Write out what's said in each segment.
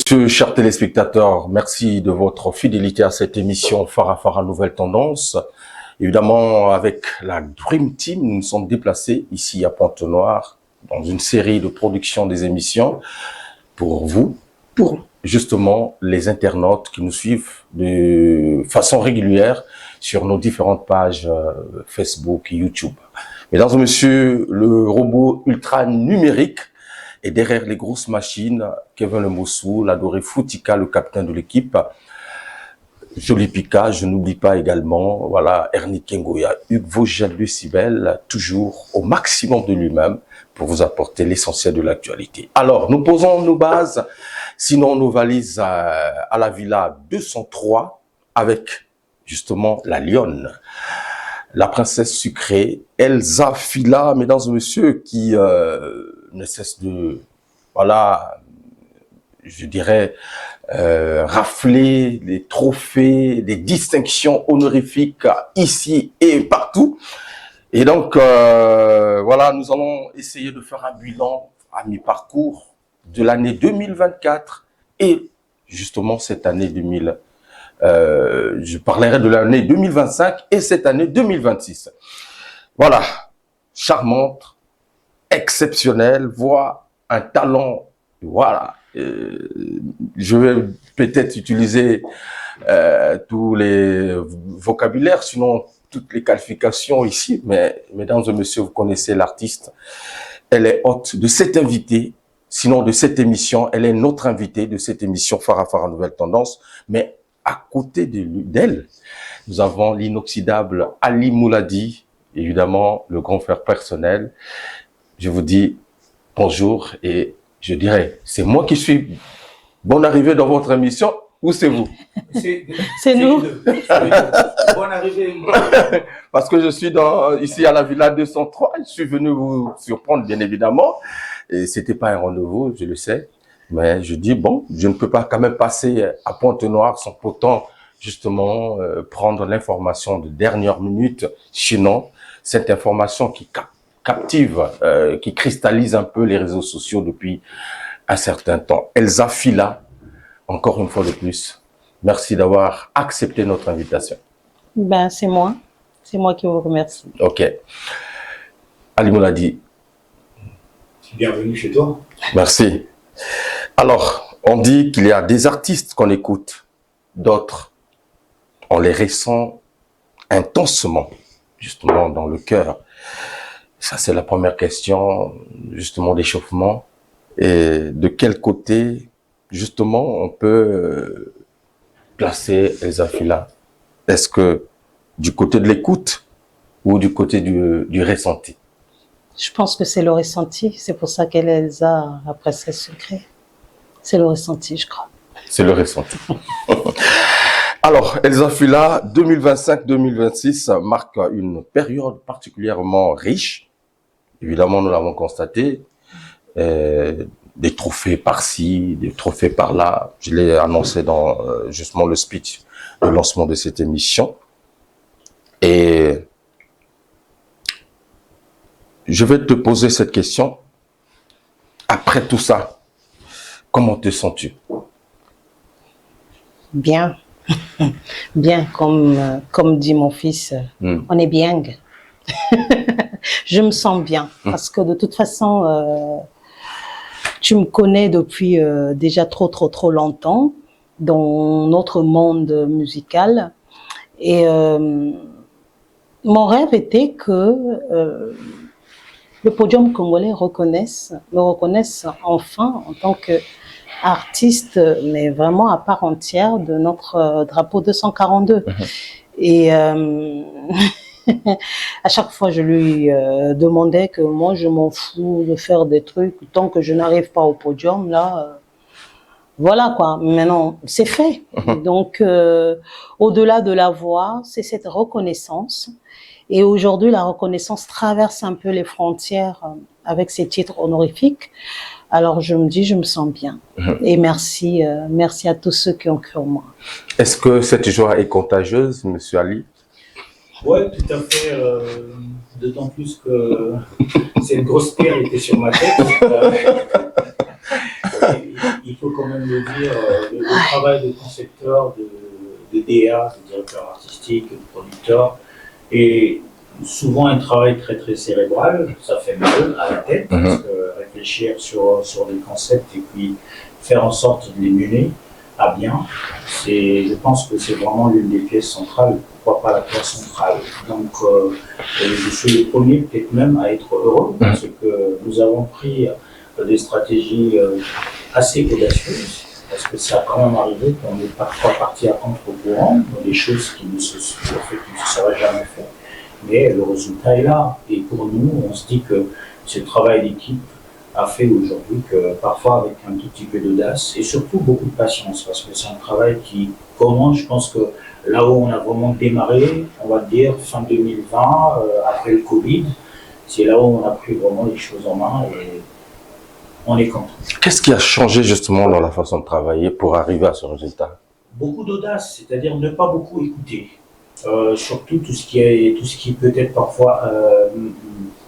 Chers téléspectateurs, merci de votre fidélité à cette émission Farafara Nouvelle Tendance. Évidemment, avec la Dream Team, nous nous sommes déplacés ici à Pointe-Noire dans une série de production des émissions pour vous, pour justement les internautes qui nous suivent de façon régulière sur nos différentes pages Facebook et YouTube. Mesdames et messieurs, le robot ultra numérique et derrière les grosses machines, Kevin Lemossou, l'adoré Foutika, le capitaine de l'équipe, Joli Pika, je n'oublie pas également, voilà, Ernie Kengoya, Hugues Vogel-Lucibel, toujours au maximum de lui-même pour vous apporter l'essentiel de l'actualité. Alors, nous posons nos bases, sinon nos valises à la Villa 203 avec justement la lionne, la princesse sucrée, Elsa Fila, mesdames et messieurs, qui ne cesse de, voilà, je dirais, rafler les trophées, des distinctions honorifiques ici et partout. Et donc, voilà, nous allons essayer de faire un bilan à mi-parcours de l'année 2024 et justement cette année 2000. Je parlerai de l'année 2025 et cette année 2026. Voilà, charmante, exceptionnelle, voix, un talent, voilà. Je vais peut-être utiliser tous les vocabulaires, sinon toutes les qualifications ici, mais mesdames et messieurs, vous connaissez l'artiste. Elle est hôte de cette invitée, sinon de cette émission. Elle est notre invitée de cette émission Farafara Nouvelle Tendance, mais à côté d'elle, nous avons l'inoxydable Ali Mouladi, évidemment le grand frère personnel. Je vous dis bonjour et je dirais, c'est moi qui suis bonne arrivée dans votre émission ou c'est vous? C'est nous. Bonne arrivée. Parce que je suis ici à la Villa 203, je suis venu vous surprendre bien évidemment. Et c'était pas un rendez-vous, je le sais. Mais je dis, bon, je ne peux pas quand même passer à Pointe-Noire sans pourtant justement prendre l'information de dernière minute. Sinon, cette information qui captive, qui cristallise un peu les réseaux sociaux depuis un certain temps. Elsa Fila, encore une fois de plus, merci d'avoir accepté notre invitation. Ben, c'est moi qui vous remercie. Ok. Ali Mouladi. Bienvenue chez toi. Merci. Alors, on dit qu'il y a des artistes qu'on écoute, d'autres, on les ressent intensement, justement dans le cœur. Ça, c'est la première question, justement, d'échauffement. Et de quel côté, justement, on peut placer Elsa Fila? Est-ce que du côté de l'écoute ou du côté du ressenti? Je pense que c'est le ressenti. C'est pour ça qu'elle est Elsa, la princesse secrète. C'est le ressenti, je crois. C'est le ressenti. Alors, Elsa Fila, 2025-2026 marque une période particulièrement riche. Évidemment, nous l'avons constaté. Des trophées par-ci, des trophées par-là. Je l'ai annoncé dans justement le speech de lancement de cette émission. Et je vais te poser cette question. Après tout ça, comment te sens-tu? Bien. Bien, comme dit mon fils, on est bien. Je me sens bien parce que de toute façon, tu me connais depuis déjà trop longtemps dans notre monde musical et mon rêve était que le podium congolais me reconnaisse enfin en tant qu'artiste, mais vraiment à part entière de notre drapeau 242. Et à chaque fois, je lui demandais que moi, je m'en fous de faire des trucs. Tant que je n'arrive pas au podium, là, voilà quoi. Maintenant, c'est fait. Donc, au-delà de la voix, c'est cette reconnaissance. Et aujourd'hui, la reconnaissance traverse un peu les frontières avec ces titres honorifiques. Alors, je me dis, je me sens bien. Et merci à tous ceux qui ont cru en moi. Est-ce que cette joie est contagieuse, Monsieur Ali? Ouais, tout à fait. D'autant plus que c'est une grosse pierre qui était sur ma tête. il faut quand même le dire, le travail de concepteur, de DA, de directeur artistique, de producteur, est souvent un travail très très cérébral. Ça fait mal à la tête, parce que réfléchir sur des concepts et puis faire en sorte de les mener à bien, je pense que c'est vraiment l'une des pièces centrales, pourquoi pas la pièce centrale. Donc je suis le premier peut-être même à être heureux, parce que nous avons pris des stratégies assez audacieuses, parce que ça a quand même arrivé qu'on est parfois parti à contre-courant dans des choses qui ne se seraient jamais faites. Mais le résultat est là. Et pour nous, on se dit que ce travail d'équipe a fait aujourd'hui que parfois avec un tout petit peu d'audace et surtout beaucoup de patience, parce que c'est un travail qui commence, je pense que là où on a vraiment démarré, on va dire fin 2020, après le Covid, c'est là où on a pris vraiment les choses en main et on est content. Qu'est-ce qui a changé justement dans la façon de travailler pour arriver à ce résultat? Beaucoup d'audace, c'est-à-dire ne pas beaucoup écouter. Surtout tout ce qui peut être parfois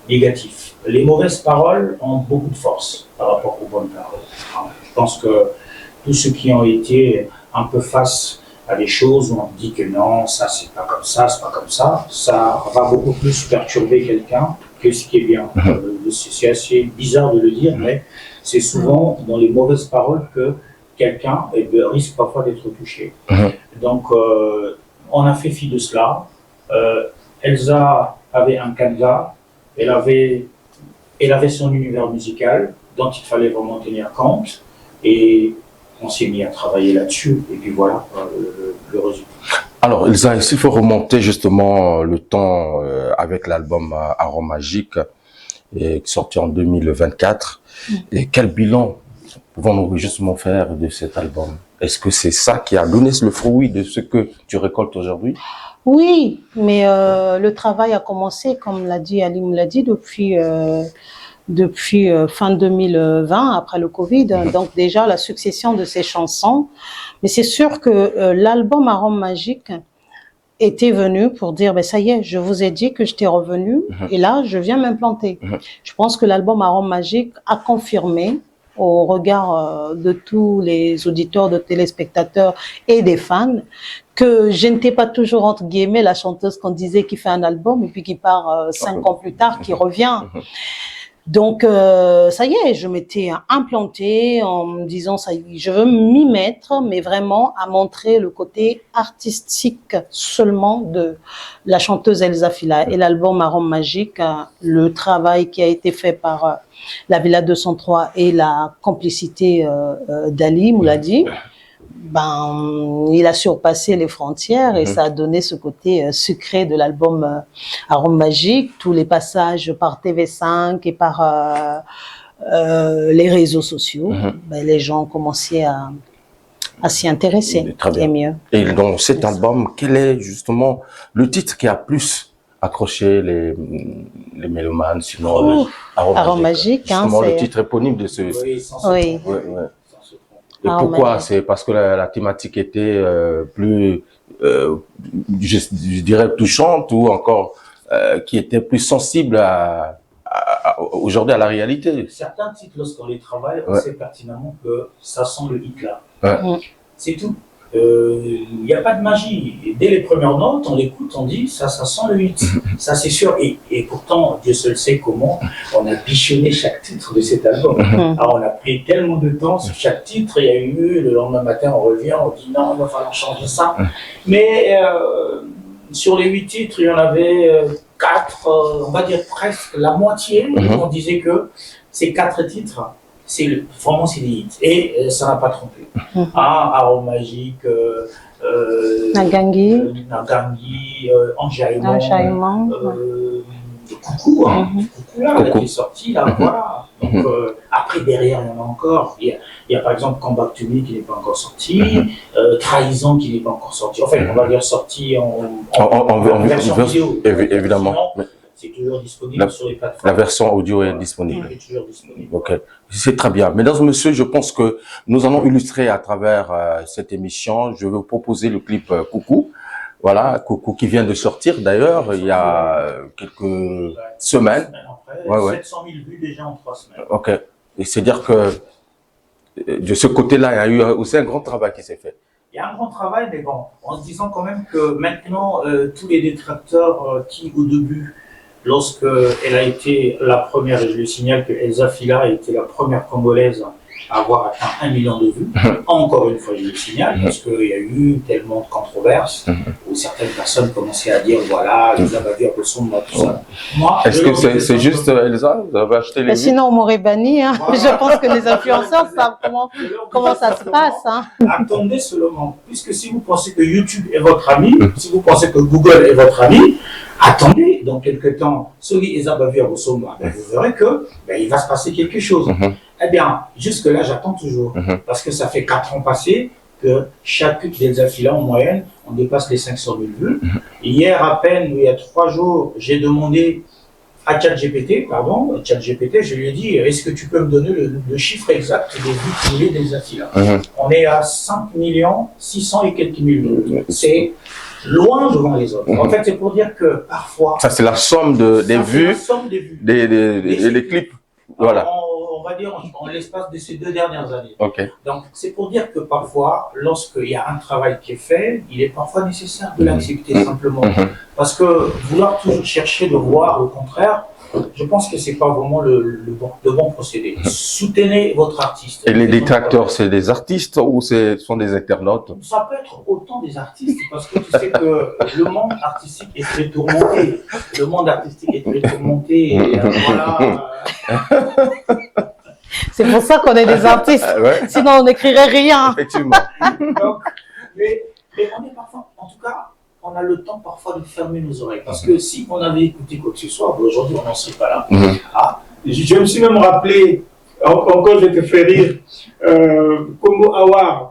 négatif. Les mauvaises paroles ont beaucoup de force par rapport aux bonnes paroles. Je pense que tous ceux qui ont été un peu face à des choses où on dit que non, ça c'est pas comme ça, c'est pas comme ça va beaucoup plus perturber quelqu'un que ce qui est bien. C'est assez bizarre de le dire, mais c'est souvent dans les mauvaises paroles que quelqu'un risque parfois d'être touché. Donc on a fait fi de cela. Elsa avait un canevas, elle avait son univers musical dont il fallait vraiment tenir compte et on s'est mis à travailler là-dessus et puis voilà le résultat. Alors Elsa, s'il faut remonter justement le temps avec l'album Arôme Magique sorti en 2024, et quel bilan pouvons-nous justement faire de cet album? Est-ce que c'est ça qui a donné le fruit de ce que tu récoltes aujourd'hui? Oui, mais le travail a commencé, comme l'a dit Alim l'a dit, depuis fin 2020, après le Covid. Donc déjà, la succession de ces chansons. Mais c'est sûr que l'album Arôme Magique était venu pour dire, ben ça y est, je vous ai dit que j'étais revenu et là, je viens m'implanter. Je pense que l'album Arôme Magique a confirmé au regard de tous les auditeurs, de téléspectateurs et des fans, que je n'étais pas toujours, entre guillemets, la chanteuse qu'on disait qui fait un album et puis qui part 5 ans plus tard, qui revient. Donc, ça y est, je m'étais implantée en me disant, ça y est, je veux m'y mettre, mais vraiment à montrer le côté artistique seulement de la chanteuse Elsa Fila. Et l'album Arôme Magique, le travail qui a été fait par la Villa 203 et la complicité d'Ali Mouladi, ben, il a surpassé les frontières et ça a donné ce côté sucré de l'album Arôme Magique. Tous les passages par TV5 et par les réseaux sociaux, ben, les gens ont commencé à s'y intéresser. Très bien. Et mieux. Et dans cet album, quel est justement le titre qui a plus accroché les mélomanes, sinon Arôme Magique, justement, hein, le titre éponyme de ce... Oui, oui. Et pourquoi? C'est parce que la thématique était plus, je dirais, touchante ou encore qui était plus sensible aujourd'hui à la réalité. Certains titres, lorsqu'on les travaille, on sait pertinemment que ça sent le hit là. C'est tout. Il n'y a pas de magie. Dès les premières notes, on l'écoute, on dit ça sent le hit. Ça c'est sûr. Et pourtant, Dieu seul sait comment on a bichonné chaque titre de cet album. Alors on a pris tellement de temps sur chaque titre. Il y a eu, le lendemain matin, on revient, on dit non, il va falloir changer ça. Mais sur les 8 titres, il y en avait 4, on va dire presque la moitié. On disait que ces 4 titres, vraiment c'est des hits. Et ça n'a pas trompé. Arôme Magique, Nagangui, Enjaillement, Coucou, Coucou là, qui est sorti là, voilà. Donc après derrière il y en a encore. Il y a par exemple Come Back to Me qui n'est pas encore sorti, Trahison qui n'est pas encore sorti. Enfin, on va dire sorti en version vidéo. Évidemment. C'est toujours disponible sur les plateformes. La version audio est disponible. Elle est toujours disponible. Ok, c'est très bien. Mesdames et messieurs, je pense que nous allons illustrer à travers cette émission. Je vais vous proposer le clip Coucou. Voilà, Coucou qui vient de sortir d'ailleurs il y a quelques semaines. Après, 700 000 vues déjà en 3 semaines. Ok, et c'est dire que de ce côté-là, il y a eu aussi un grand travail qui s'est fait. Il y a un grand travail, mais bon, en se disant quand même que maintenant, tous les détracteurs qui, au début, lorsque elle a été la première, et je le signale que Elsa Fila a été la première Congolaise à avoir atteint 1 million de vues, encore une fois, je le signale, parce qu'il y a eu tellement de controverses, où certaines personnes commençaient à dire, voilà, Elsa Bavir ressemble à tout ça. Moi, est-ce que c'est juste Elsa? Vous avez acheté les vues? Sinon, on m'aurait banni. Hein. Voilà. Je pense que les influenceurs savent comment ça se passe. Hein. Attendez seulement, puisque si vous pensez que YouTube est votre ami, si vous pensez que Google est votre ami, attendez, dans quelques temps, celui Elsa Bavir ressemble, vous verrez que il va se passer quelque chose. Eh bien, jusque-là, j'attends toujours. Parce que ça fait 4 ans passés que chacune des affiliés, en moyenne, on dépasse les 500 000 vues. Hier, à peine, il y a 3 jours, j'ai demandé à ChatGPT, je lui ai dit, est-ce que tu peux me donner le chiffre exact des vues cumulées des affiliés? On est à 5 600 et quelques mille vues. C'est loin devant les autres. En fait, c'est pour dire que parfois... Ça, c'est la somme des vues, des clips. Voilà. On va dire en l'espace de ces 2 dernières années. Okay. Donc, c'est pour dire que parfois, lorsqu'il y a un travail qui est fait, il est parfois nécessaire de l'accepter simplement. Parce que vouloir toujours chercher de voir, au contraire, je pense que c'est pas vraiment le bon procédé. Soutenez votre artiste. Et les détracteurs, c'est des artistes ou ce sont des internautes? Ça peut être autant des artistes, parce que tu sais que le monde artistique est très tourmenté. Le monde artistique est très tourmenté. Et voilà. C'est pour ça qu'on est des artistes. Ouais. Sinon, on n'écrirait rien. Effectivement. Donc, mais on est parfois, en tout cas, on a le temps parfois de fermer nos oreilles. Parce que si on avait écouté quoi que ce soit, aujourd'hui, on n'en serait pas là. Je me suis même rappelé, encore je te fais rire, Congo Award,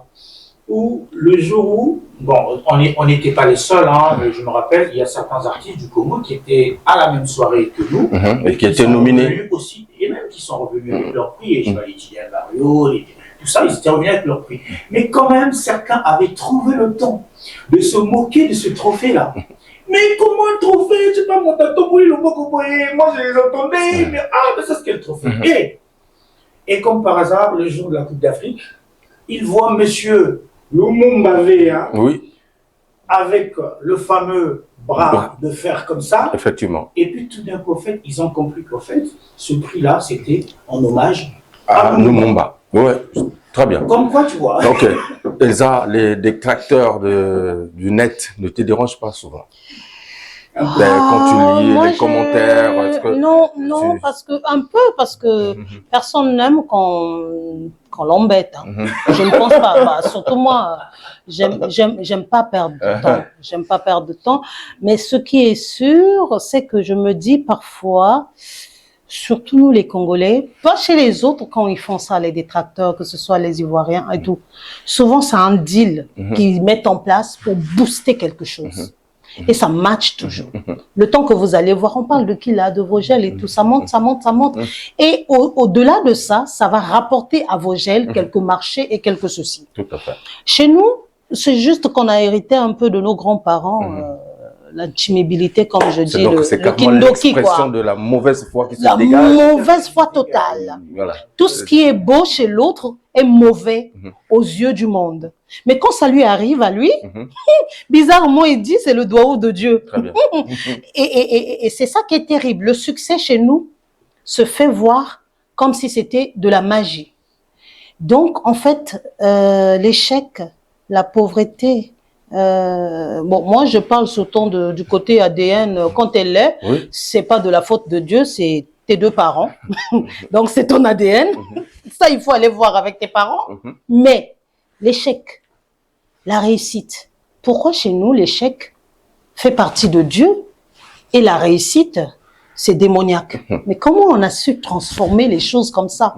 où le jour où, bon, on n'était pas les seuls, hein, je me rappelle, il y a certains artistes du Congo qui étaient à la même soirée que nous, et qui étaient nominés aussi, et même qui sont revenus avec leur prix, et je vois les Tidiane Mario, tout ça, ils étaient revenus avec leur prix. Mais quand même, certains avaient trouvé le temps de se moquer de ce trophée-là. Mais comment un trophée? Je sais pas, mon tato, le moi je les entendais, mais ça c'est quel trophée? Et comme par hasard, le jour de la Coupe d'Afrique, ils voient monsieur Lumumba Veya, oui, avec le fameux bras de fer comme ça. Effectivement. Et puis tout d'un coup, en fait, ils ont compris qu'en fait, ce prix-là, c'était en hommage à Lumumba. Ouais, très bien. Comme quoi, tu vois. Donc, Elsa, les détracteurs du net ne te dérangent pas souvent? Quand tu lis les commentaires, non, parce que personne n'aime qu'on l'embête. Hein. Je ne pense pas. Surtout moi, j'aime pas perdre de temps. J'aime pas perdre de temps. Mais ce qui est sûr, c'est que je me dis parfois, surtout nous les Congolais, pas chez les autres quand ils font ça, les détracteurs, que ce soit les Ivoiriens et tout. Souvent, c'est un deal qu'ils mettent en place pour booster quelque chose. Et ça match toujours. Le temps que vous allez voir, on parle de qui là, de Vogel et tout, ça monte. Et au-delà de ça, ça va rapporter à Vogel quelques marchés et quelques ceci. Tout à fait. Chez nous, c'est juste qu'on a hérité un peu de nos grands-parents, l'intimibilité, comme je dis, le kindoki, quoi. De la mauvaise foi qui se dégage. La mauvaise foi totale. Voilà. Tout ce qui est beau chez l'autre est mauvais aux yeux du monde. Mais quand ça lui arrive à lui, bizarrement, il dit c'est le doigt de Dieu. Très bien. Et c'est ça qui est terrible. Le succès chez nous se fait voir comme si c'était de la magie. Donc, en fait, l'échec, la pauvreté, moi je parle surtout du côté ADN, quand elle l'est, c'est pas de la faute de Dieu, c'est tes 2 parents. Donc, c'est ton ADN. Ça, il faut aller voir avec tes parents. Mais l'échec, la réussite. Pourquoi chez nous, l'échec fait partie de Dieu et la réussite, c'est démoniaque. Mais comment on a su transformer les choses comme ça?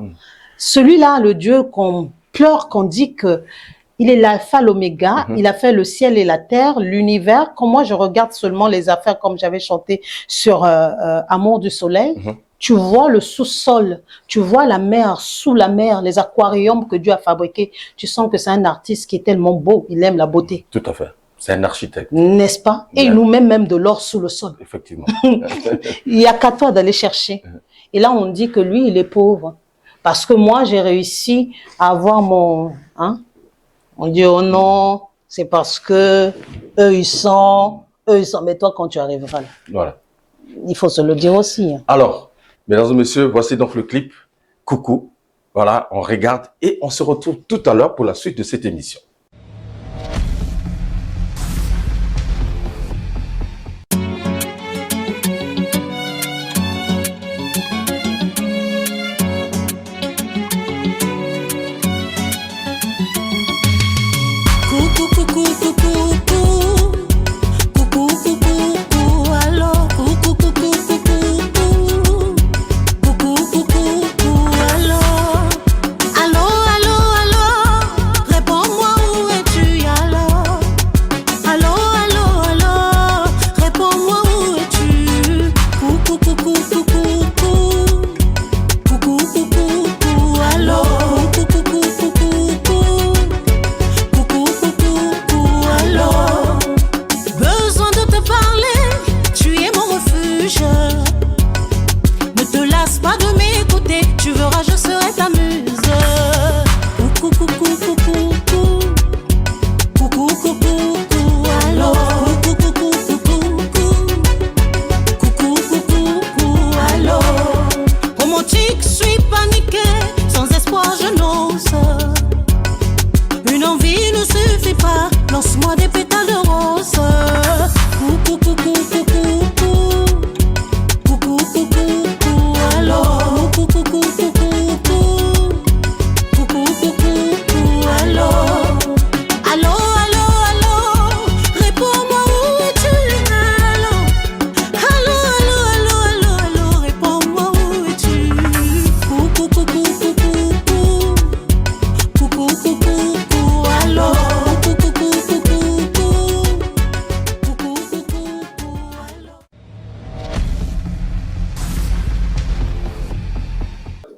Celui-là, le Dieu qu'on pleure, qu'on dit que il est l'alpha, l'oméga, il a fait le ciel et la terre, l'univers. Quand moi, je regarde seulement les affaires comme j'avais chanté sur Amour du soleil, tu vois le sous-sol, tu vois la mer, sous la mer, les aquariums que Dieu a fabriqués. Tu sens que c'est un artiste qui est tellement beau, il aime la beauté. Tout à fait. C'est un architecte. N'est-ce pas? Et il nous met même de l'or sous le sol. Effectivement. Il n'y a qu'à toi d'aller chercher. Et là, on dit que lui, il est pauvre. Parce que moi, j'ai réussi à avoir mon... Hein? On dit, oh non, c'est parce que eux, ils sont... Mais toi, quand tu arriveras là, Voilà. il faut se le dire aussi. Hein. Alors, mesdames et messieurs, voici donc le clip. Coucou. Voilà, on regarde et on se retrouve tout à l'heure pour la suite de cette émission.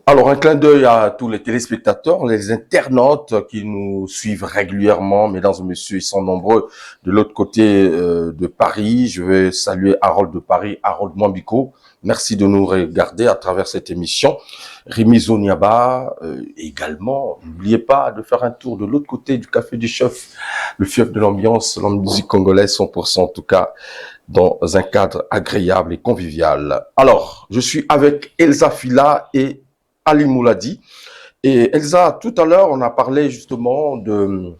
Alors, un clin d'œil à tous les téléspectateurs, les internautes qui nous suivent régulièrement. Mesdames et messieurs, ils sont nombreux de l'autre côté de Paris. Je vais saluer Harold de Paris, Harold Mwambiko. Merci de nous regarder à travers cette émission. Rémi Zoniaba également. N'oubliez pas de faire un tour de l'autre côté du Café du Chef, le fief de l'ambiance, la musique congolaise 100% en tout cas, dans un cadre agréable et convivial. Alors, je suis avec Elsa Fila et Ali Mouladi. Et Elsa, tout à l'heure, on a parlé justement de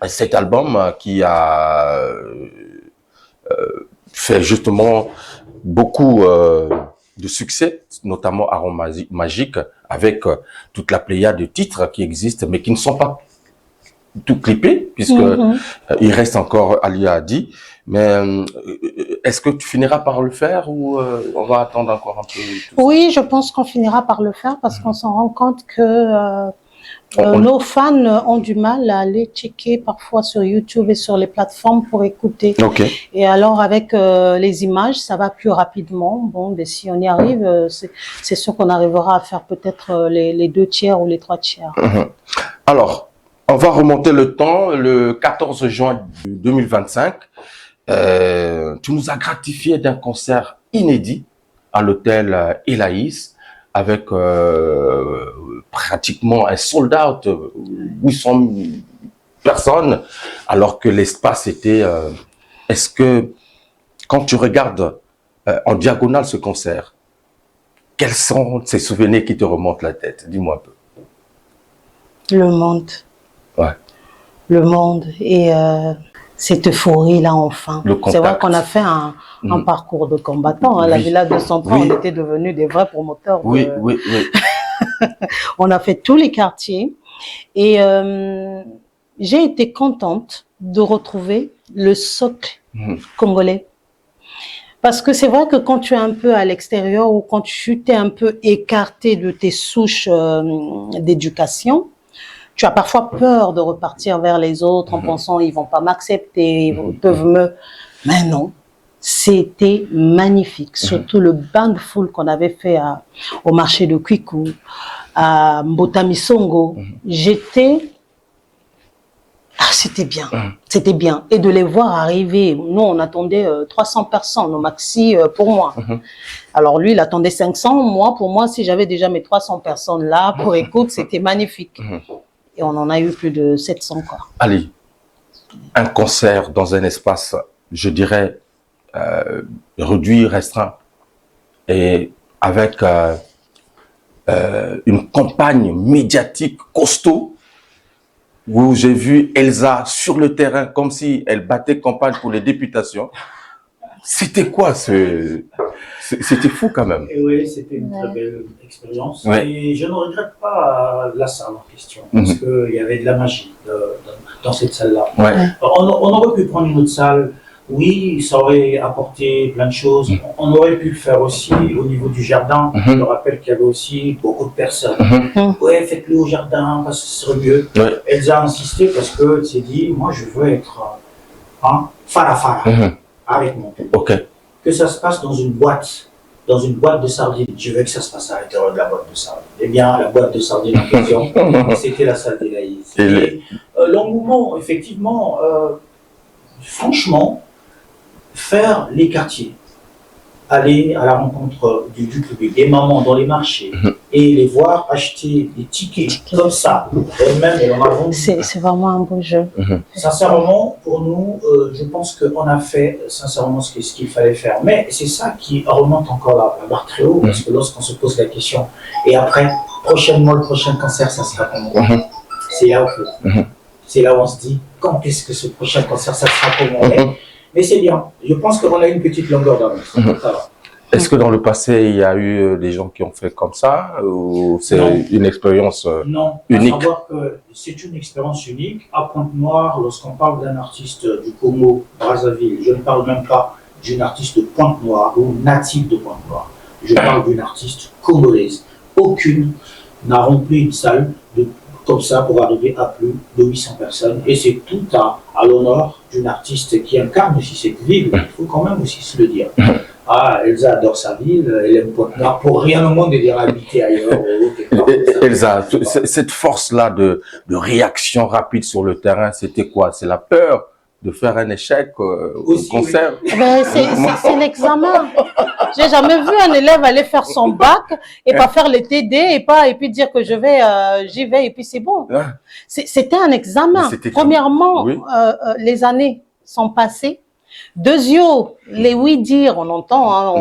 cet album qui a fait justement beaucoup de succès, notamment Arôme Magique, avec toute la pléiade de titres qui existent, mais qui ne sont pas tout clippés, puisque il reste encore Ali a dit. Mais est-ce que tu finiras par le faire ou on va attendre encore un peu? Oui, je pense qu'on finira par le faire parce qu'on s'en rend compte que nos fans ont du mal à aller checker parfois sur YouTube et sur les plateformes pour écouter. Okay. Et alors avec les images, ça va plus rapidement. Bon, ben, si on y arrive, c'est sûr qu'on arrivera à faire peut-être les 2 tiers ou les 3 tiers. Alors, on va remonter le temps, le 14 juin 2025. Tu nous as gratifié d'un concert inédit à l'hôtel Elaïs avec pratiquement un sold out, 800 personnes, alors que l'espace était... Est-ce que quand tu regardes en diagonale ce concert, quels sont ces souvenirs qui te remontent la tête? Dis-moi un peu. Le monde. Ouais. Le monde et... cette euphorie-là, enfin. C'est vrai qu'on a fait un parcours de combattants. Hein. Oui. La Villa 203, oui. On était devenus des vrais promoteurs. Oui, oui, oui. On a fait tous les quartiers. Et j'ai été contente de retrouver le socle congolais. Parce que c'est vrai que quand tu es un peu à l'extérieur ou quand tu t'es un peu écarté de tes souches d'éducation, tu as parfois peur de repartir vers les autres en pensant ils vont pas m'accepter, ils peuvent me... Mais non, c'était magnifique. Surtout le bain de foule qu'on avait fait au marché de Kwiku, à Mbotamisongo. J'étais Ah, c'était bien, c'était bien. Et de les voir arriver, nous on attendait 300 personnes au maxi pour moi. Alors lui, il attendait 500. Moi, pour moi, si j'avais déjà mes 300 personnes là pour écoute, c'était magnifique. Et on en a eu plus de 700 quoi. Allez, un concert dans un espace, je dirais, réduit, restreint, et avec une campagne médiatique costaud, où j'ai vu Elsa sur le terrain comme si elle battait campagne pour les députations. C'était quoi c'était fou quand même. Et oui, c'était une très belle expérience. Ouais. Et je ne regrette pas la salle en question, parce qu'il y avait de la magie dans cette salle-là. Ouais. On aurait pu prendre une autre salle. Oui, ça aurait apporté plein de choses. On aurait pu le faire aussi au niveau du jardin. Je me rappelle qu'il y avait aussi beaucoup de personnes. Ouais, faites-le au jardin, parce que ce serait mieux. Ouais. Elsa a insisté parce qu'elle s'est dit, moi je veux être fara avec mon pays. Okay. Que ça se passe dans une boîte de sardines. Je veux que ça se passe à l'intérieur de la boîte de sardines. Eh bien, la boîte de sardines en question, c'était la salle des laïcs. Et l'engouement, effectivement, franchement, faire les quartiers, aller à la rencontre du public, des mamans dans les marchés, et les voir acheter des tickets comme ça, elles-mêmes, elles en ont. C'est vraiment un beau jeu. Sincèrement, pour nous, je pense qu'on a fait sincèrement ce qu'il fallait faire. Mais c'est ça qui remonte encore la barre très haut, parce que lorsqu'on se pose la question, et après, prochainement, le prochain concert, ça sera comment? C'est là c'est là où on se dit, quand est-ce que ce prochain concert, ça sera comment? Mais c'est bien. Je pense qu'on a une petite longueur d'avance. Est-ce que dans le passé, il y a eu des gens qui ont fait comme ça, ou c'est une expérience unique? Non, à savoir que c'est une expérience unique. À Pointe-Noire, lorsqu'on parle d'un artiste du Congo, Brazzaville, je ne parle même pas d'une artiste de Pointe-Noire ou native de Pointe-Noire. Je parle d'une artiste congolaise. Aucune n'a rempli une salle comme ça pour arriver à plus de 800 personnes. Et c'est tout à l'honneur d'une artiste qui incarne aussi cette ville. Il faut quand même aussi se le dire. Ah, Elsa adore sa ville, elle aime Pointe-Noire, pour rien au monde de dire habiter ailleurs. Elsa, cette force-là de réaction rapide sur le terrain, c'était quoi? C'est la peur de faire un échec au concert? Oui. Ben, c'est l'examen. J'ai jamais vu un élève aller faire son bac et pas faire les TD et puis dire que j'y vais et puis c'est bon. C'était un examen. Premièrement, les années sont passées. Deuxièmement, les oui-dire, on entend, hein,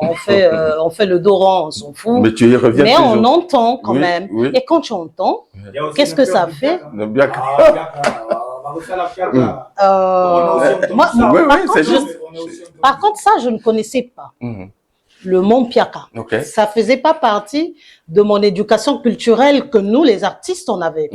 on fait le Doran, on s'en fout. Mais tu y reviens mais toujours. On entend quand même. Et quand tu entends, qu'est-ce que ça fait? Par contre, ça, je ne connaissais pas. Le mont Piaka. Ça faisait pas partie de mon éducation culturelle que nous, les artistes, on avait.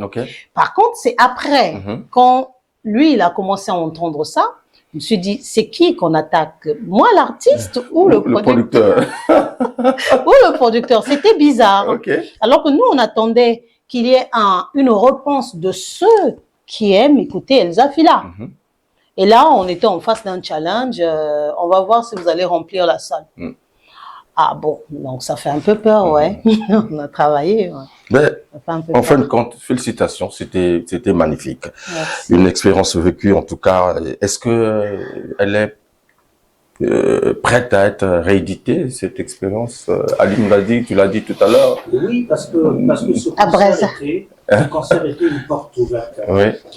Par contre, c'est après, quand lui, il a commencé à entendre ça, je me suis dit, c'est qui qu'on attaque? Moi, l'artiste ou le producteur? Ou le producteur? C'était bizarre. Alors que nous, on attendait qu'il y ait une réponse de ceux qui aiment écouter Elsa Fila. Et là, on était en face d'un challenge. On va voir si vous allez remplir la salle. Ah bon, donc ça fait un peu peur, ouais. On a travaillé. Mais, en fin de compte, félicitations, c'était magnifique. Merci. Une expérience vécue, en tout cas. Est-ce que elle est prête à être rééditée, cette expérience? Aline l'a dit, tu l'as dit tout à l'heure. Oui, parce que ce concert était une porte ouverte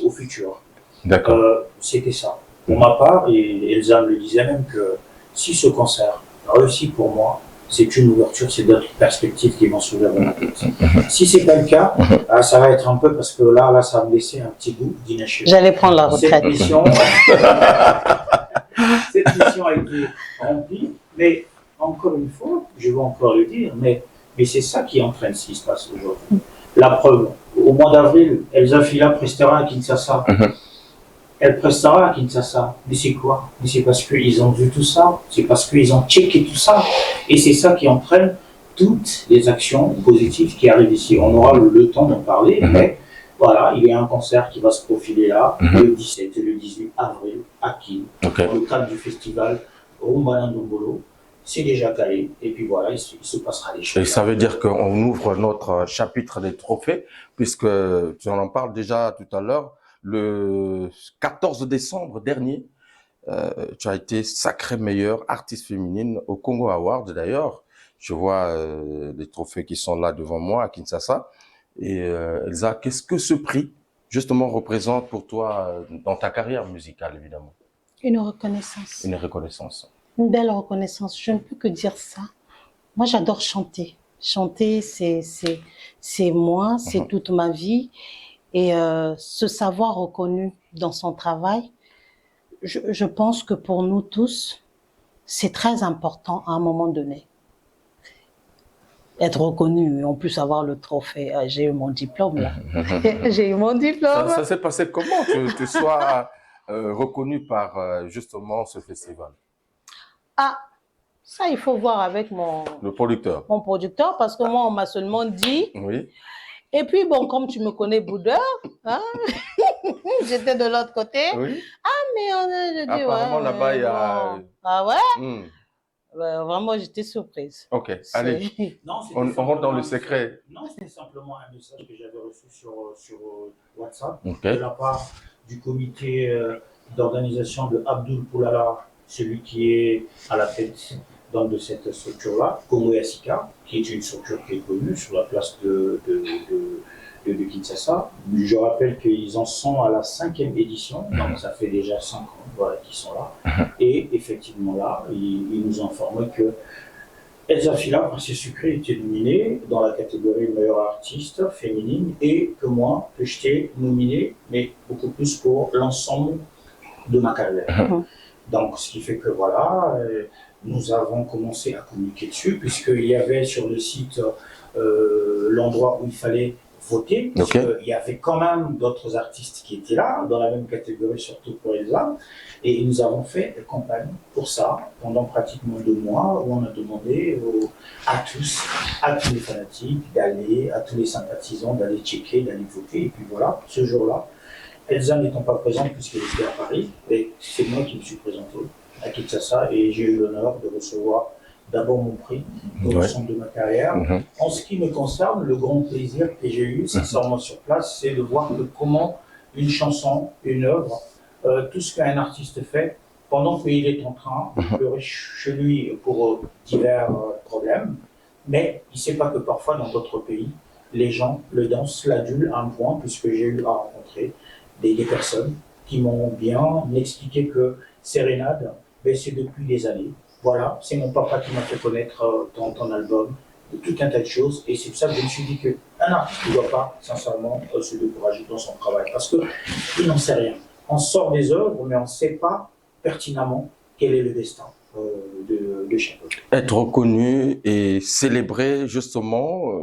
au futur. D'accord. C'était ça. Pour ma part, et Elsa me le disait même, que si ce concert réussit pour moi, c'est une ouverture, c'est d'autres perspectives qui vont s'ouvrir dans ma tête. Si c'est pas le cas, ça va être un peu, parce que là, ça va me laisser un petit goût d'inachevé. J'allais prendre la retraite. Cette mission a été remplie, mais encore une fois, je vais encore le dire, mais c'est ça qui entraîne ce qui se passe aujourd'hui. La preuve, au mois d'avril, Elsa Fila prestera à Kinshasa. Elle prestera à Kinshasa. Mais c'est quoi? Mais c'est parce qu'ils ont vu tout ça, c'est parce qu'ils ont checké tout ça. Et c'est ça qui entraîne toutes les actions positives qui arrivent ici. On aura le temps d'en parler, mais voilà, il y a un concert qui va se profiler là, le 17 et le 18 avril, à Kin, dans le cadre du festival Rumba Ndombolo. C'est déjà calé, et puis voilà, il se passera des choses. Et ça veut dire qu'on ouvre notre chapitre des trophées, puisque tu en parles déjà tout à l'heure. le 14 décembre dernier, tu as été sacrée meilleure artiste féminine au Congo Awards. D'ailleurs, je vois les trophées qui sont là devant moi à Kinshasa. Et Elsa, qu'est-ce que ce prix, justement, représente pour toi dans ta carrière musicale, évidemment? Une reconnaissance. Une reconnaissance. Une belle reconnaissance. Je ne peux que dire ça. Moi, j'adore chanter. Chanter, c'est moi, c'est toute ma vie. Et se savoir reconnu dans son travail, je pense que pour nous tous, c'est très important à un moment donné. Être reconnu, en plus avoir le trophée. J'ai eu mon diplôme, là. J'ai eu mon diplôme. Ça s'est passé comment que tu sois reconnu par justement ce festival? Ah, ça, il faut voir avec le producteur. Mon producteur, parce que moi, on m'a seulement dit. Oui. Et puis, bon, comme tu me connais, boudeur, hein, j'étais de l'autre côté. Oui. Ah, mais on a dit, apparemment, ouais, là-bas, il y a... Ah ouais? Vraiment, j'étais surprise. Ok, allez. Non, on rentre dans le secret. Non, c'était simplement un message que j'avais reçu sur WhatsApp Okay. de la part du comité d'organisation de Abdoul Poulala, celui qui est à la tête de cette structure-là, Congo Yassika, qui est une structure qui est connue sur la place de Kinshasa. Je rappelle qu'ils en sont à la 5e édition, donc ça fait déjà 5 ans voilà, qu'ils sont là. Et effectivement là, ils nous informent que Elsa Fila, Princesse Sucrée, était nominée dans la catégorie meilleure artiste féminine et que moi, que j'étais nominée, mais beaucoup plus pour l'ensemble de ma carrière. Donc, ce qui fait que voilà, nous avons commencé à communiquer dessus, puisqu'il y avait sur le site l'endroit où il fallait voter, parce qu'il y avait quand même d'autres artistes qui étaient là, dans la même catégorie, surtout pour Elsa. Et nous avons fait une campagne pour ça, pendant pratiquement 2 mois, où on a demandé à tous les fanatiques d'aller, à tous les sympathisants d'aller checker, d'aller voter. Et puis voilà, ce jour-là, Elsa n'étant pas présente puisqu'elle était à Paris, et c'est moi qui me suis présenté à Kinshasa et j'ai eu l'honneur de recevoir d'abord mon prix au l'ensemble de ma carrière. En ce qui me concerne, le grand plaisir que j'ai eu, sincèrement sur place, c'est de voir que comment une chanson, une œuvre, tout ce qu'un artiste fait, pendant qu'il est en train de pleurer chez lui pour divers problèmes, mais il ne sait pas que parfois dans d'autres pays, les gens le dansent, l'adulent à un point, puisque j'ai eu à rencontrer des personnes qui m'ont bien expliqué que Sérénade, ben, c'est depuis des années. Voilà, c'est mon papa qui m'a fait connaître ton album, de tout un tas de choses. Et c'est pour ça que je me suis dit qu'un artiste ne doit pas, sincèrement, se décourager dans son travail. Parce qu'il n'en sait rien. On sort des œuvres, mais on ne sait pas pertinemment quel est le destin de chacun. Être reconnu et célébrer justement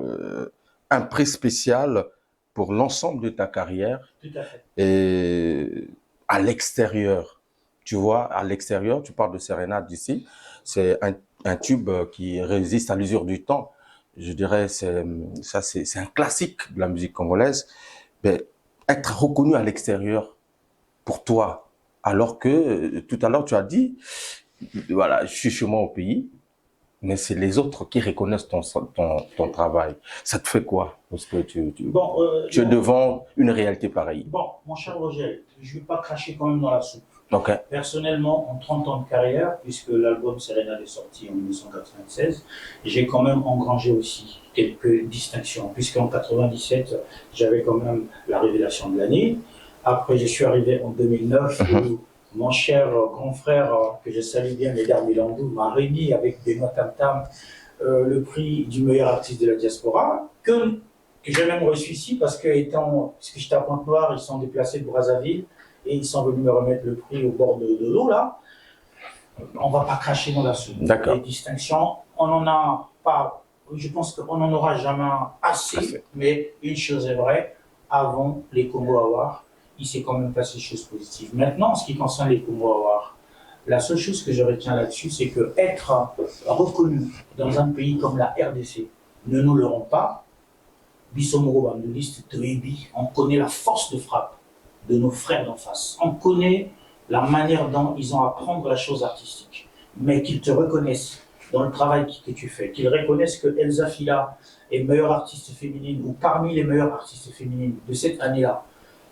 un prix spécial pour l'ensemble de ta carrière. Tout à fait. Et à l'extérieur, tu vois, à l'extérieur, tu parles de Sérénade d'ici, c'est un tube qui résiste à l'usure du temps. Je dirais, c'est un classique de la musique congolaise. Mais être reconnu à l'extérieur pour toi, alors que tout à l'heure tu as dit, voilà, je suis chez moi au pays, mais c'est les autres qui reconnaissent ton travail. Ça te fait quoi? Parce que tu es devant une réalité pareille. Bon, mon cher Roger, je ne vais pas cracher quand même dans la soupe. Okay. Personnellement, en 30 ans de carrière, puisque l'album Sérénade est sorti en 1996, j'ai quand même engrangé aussi quelques distinctions, puisqu'en 97, j'avais quand même la révélation de l'année. Après, je suis arrivé en 2009, où mon cher grand frère, que je salue bien, Médard Milandou, m'a remis avec des notes tam tam le prix du meilleur artiste de la diaspora, que j'ai même reçu ici, parce que puisque j'étais à Pointe-Noire, ils sont déplacés de Brazzaville, et ils sont venus me remettre le prix au bord de l'eau, là. On ne va pas cracher dans la soupe. Les distinctions, on n'en a pas, je pense qu'on n'en aura jamais assez, mais une chose est vraie, avant les Congo Awards, il s'est quand même passé des choses positives. Maintenant, en ce qui concerne les Congo Awards, la seule chose que je retiens là-dessus, c'est que être reconnu dans un pays comme la RDC, ne nous le rend pas. Bissomoro Bandouliste, Toebi, on connaît la force de frappe de nos frères d'en face. On connaît la manière dont ils ont à prendre la chose artistique. Mais qu'ils te reconnaissent dans le travail que tu fais, qu'ils reconnaissent que Elsa Fila est meilleure artiste féminine ou parmi les meilleures artistes féminines de cette année-là,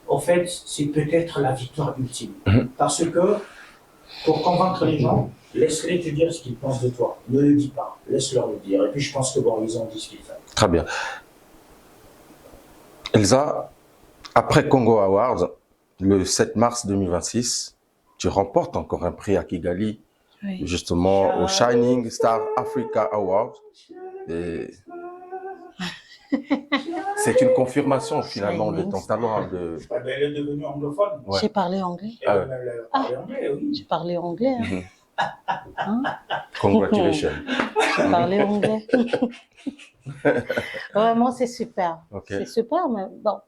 au fait, c'est peut-être la victoire ultime. Parce que, pour convaincre les gens, laisse-les te dire ce qu'ils pensent de toi. Ne le dis pas, laisse-leur le dire. Et puis je pense que bon, ils ont dit ce qu'il fallait. Très bien. Elsa, après Congo Awards, le 7 mars 2026, tu remportes encore un prix à Kigali, oui, justement au Shining Star Africa Award. C'est une confirmation finalement de ton talent. Elle est devenue anglophone. Ouais. J'ai parlé anglais. Anglais, oui. J'ai parlé anglais. Hein. Congratulations. J'ai parlé anglais. Vraiment, c'est super. Okay. C'est super, mais bon.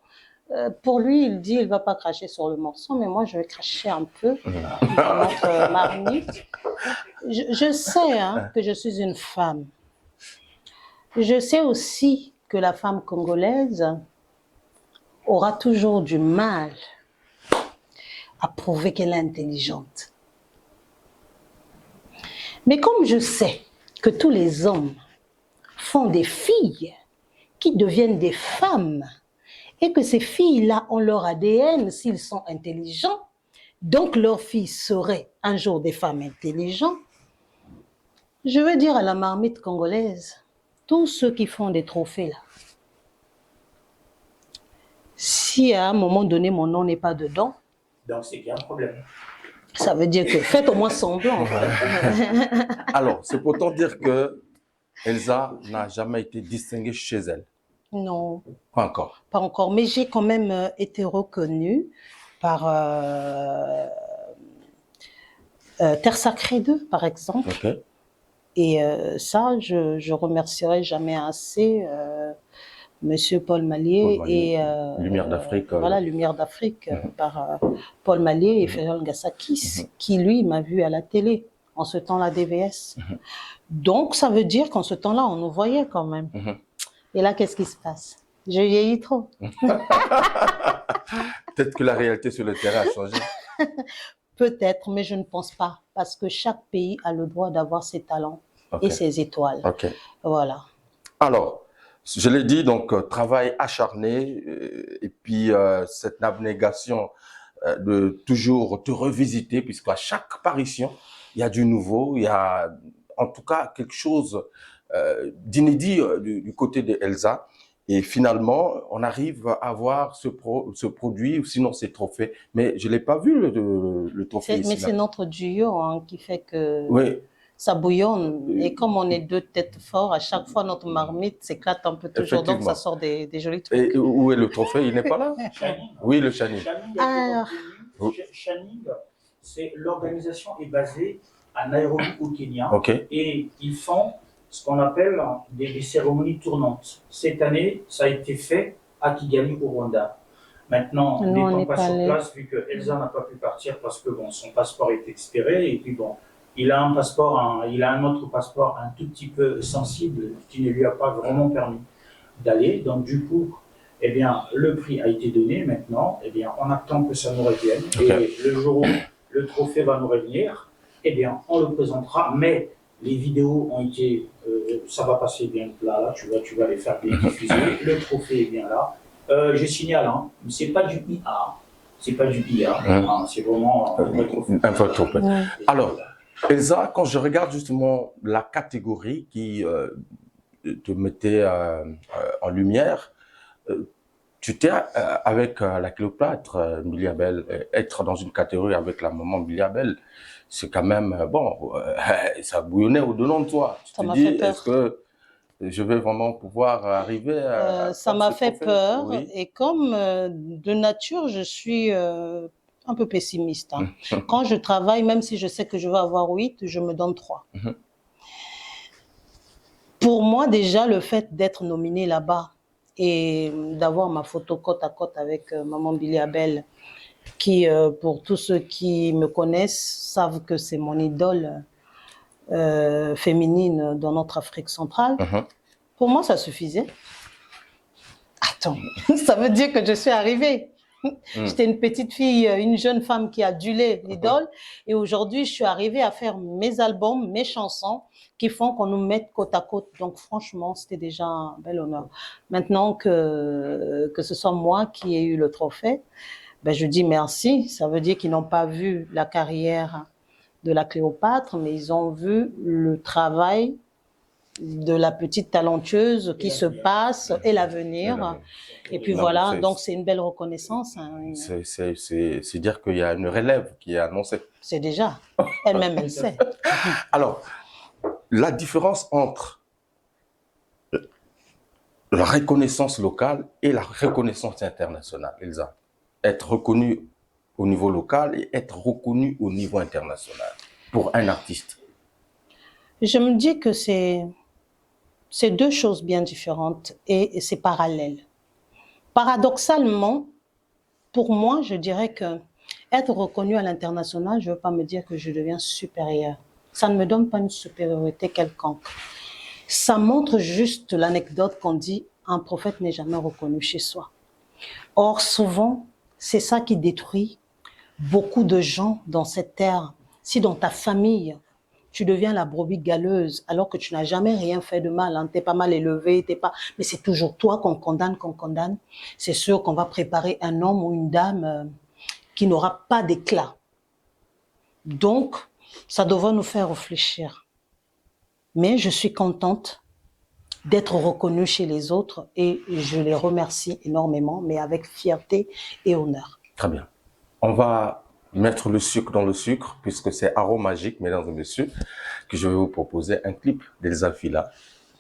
Pour lui, il dit il ne va pas cracher sur le morceau, mais moi, je vais cracher un peu dans notre marmite. Je sais que je suis une femme. Je sais aussi que la femme congolaise aura toujours du mal à prouver qu'elle est intelligente. Mais comme je sais que tous les hommes font des filles qui deviennent des femmes, et que ces filles-là ont leur ADN s'ils sont intelligents, donc leurs filles seraient un jour des femmes intelligentes, je veux dire à la marmite congolaise, tous ceux qui font des trophées là, si à un moment donné mon nom n'est pas dedans, donc c'est qu'il y a un problème. Ça veut dire que faites au moins semblant. Alors, c'est pourtant dire que Elsa n'a jamais été distinguée chez elle. Non. Pas encore. Pas encore, mais j'ai quand même été reconnue par Terre Sacrée 2, par exemple. Okay. Et ça, je remercierai jamais assez Monsieur Paul Mallier et Lumière d'Afrique. Voilà, Lumière d'Afrique par Paul Mallier et Ferrell Gassakis, qui lui m'a vu à la télé en ce temps-là DVS. Donc ça veut dire qu'en ce temps-là, on nous voyait quand même. Et là, qu'est-ce qui se passe? Je vieillis trop. Peut-être que la réalité sur le terrain a changé. Peut-être, mais je ne pense pas. Parce que chaque pays a le droit d'avoir ses talents et ses étoiles. Okay. Voilà. Alors, je l'ai dit, donc, travail acharné et puis cette abnégation de toujours te revisiter, puisqu'à chaque apparition, il y a du nouveau, il y a en tout cas quelque chose d'inédit du côté de Elsa. Et finalement, on arrive à avoir ce produit, ou sinon ces trophées. Mais je ne l'ai pas vu, le trophée ici. Mais c'est notre duo qui fait que oui. Ça bouillonne. Et comme on est deux têtes fortes, à chaque fois, notre marmite s'éclate un peu toujours. Donc, ça sort des jolis trucs. Et où est le trophée? Il n'est pas là? Oui, le Shining. Shining, c'est l'organisation est basée à Nairobi, au Kenya. Et ils font ce qu'on appelle des cérémonies tournantes. Cette année, ça a été fait à Kigali, au Rwanda. Maintenant, n'étant pas sur place, vu que Elsa n'a pas pu partir parce que bon, son passeport est expiré, et puis bon, il a un passeport, il a un autre passeport un tout petit peu sensible qui ne lui a pas vraiment permis d'aller. Donc du coup, eh bien, le prix a été donné. Maintenant, eh bien, on attend que ça nous revienne. Et le jour où le trophée va nous revenir, eh bien, on le présentera. Mais les vidéos ont été, ça va passer bien là, tu vas les faire diffuser. Le trophée est bien là. Je signale, c'est pas du IA, c'est pas du IA, c'est vraiment un vrai trophée. Alors, Elsa, quand je regarde justement la catégorie qui te mettait en lumière, tu t'es avec la Cléopâtre, Miliabel, être dans une catégorie avec la maman Miliabel, c'est quand même, bon, ça bouillonnait au-dedans de toi. Tu te dis, est-ce que je vais vraiment pouvoir arriver à... ça m'a fait peur, oui. Et comme de nature, je suis un peu pessimiste. Quand je travaille, même si je sais que je vais avoir 8, je me donne 3. Pour moi, déjà, le fait d'être nominée là-bas et d'avoir ma photo côte à côte avec maman Biliabel, qui, pour tous ceux qui me connaissent, savent que c'est mon idole féminine dans notre Afrique centrale. Pour moi, ça suffisait. Attends, ça veut dire que je suis arrivée. J'étais une petite fille, une jeune femme qui adulait l'idole. Et aujourd'hui, je suis arrivée à faire mes albums, mes chansons qui font qu'on nous mette côte à côte. Donc, franchement, c'était déjà un bel honneur. Maintenant que ce soit moi qui ai eu le trophée, Ben, je dis merci. Ça veut dire qu'ils n'ont pas vu la carrière de la Cléopâtre, mais ils ont vu le travail de la petite talentueuse qui se passe et l'avenir. Et puis voilà, donc c'est une belle reconnaissance. Hein. C'est dire qu'il y a une relève qui est annoncée. C'est déjà. Elle-même, elle sait. Alors, la différence entre la reconnaissance locale et la reconnaissance internationale, Elsa. Être reconnu au niveau local et être reconnu au niveau international pour un artiste. Je me dis que c'est deux choses bien différentes et c'est parallèle. Paradoxalement, pour moi, je dirais que être reconnu à l'international, je ne veux pas me dire que je deviens supérieur. Ça ne me donne pas une supériorité quelconque. Ça montre juste l'anecdote qu'on dit « un prophète n'est jamais reconnu chez soi ». Or, souvent, c'est ça qui détruit beaucoup de gens dans cette terre. Si dans ta famille, tu deviens la brebis galeuse alors que tu n'as jamais rien fait de mal, hein, t'es pas mal élevé, mais c'est toujours toi qu'on condamne, c'est sûr qu'on va préparer un homme ou une dame qui n'aura pas d'éclat. Donc, ça devrait nous faire réfléchir. Mais je suis contente d'être reconnue chez les autres et je les remercie énormément, mais avec fierté et honneur. Très bien. On va mettre le sucre dans le sucre, puisque c'est aromagique, mesdames et messieurs, que je vais vous proposer un clip d'Elsa Villa.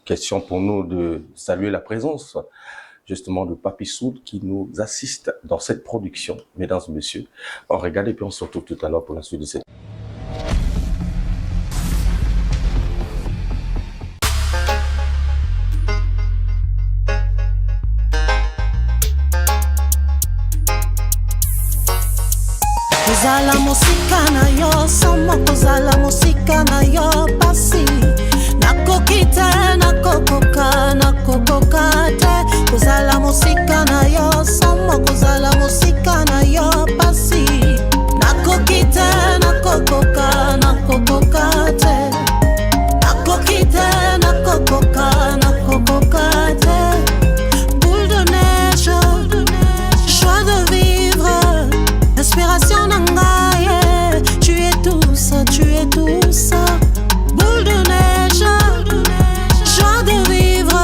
Question pour nous de saluer la présence, justement, de Papi Soud qui nous assiste dans cette production, mesdames et messieurs. On regarde et puis on se retrouve tout à l'heure pour la suite de cette... Kozala musika na yo, somo kozala musika na yo, pasi nakokita nakokoka te. Kozala musika na yo, somo kozala musika na yo, pasi nakokita nakokoka te. Nakokita nakokoka te. Boule de neige, joie de vivre, inspiration nangaye, tu es tout ça, boule de neige, joie de vivre,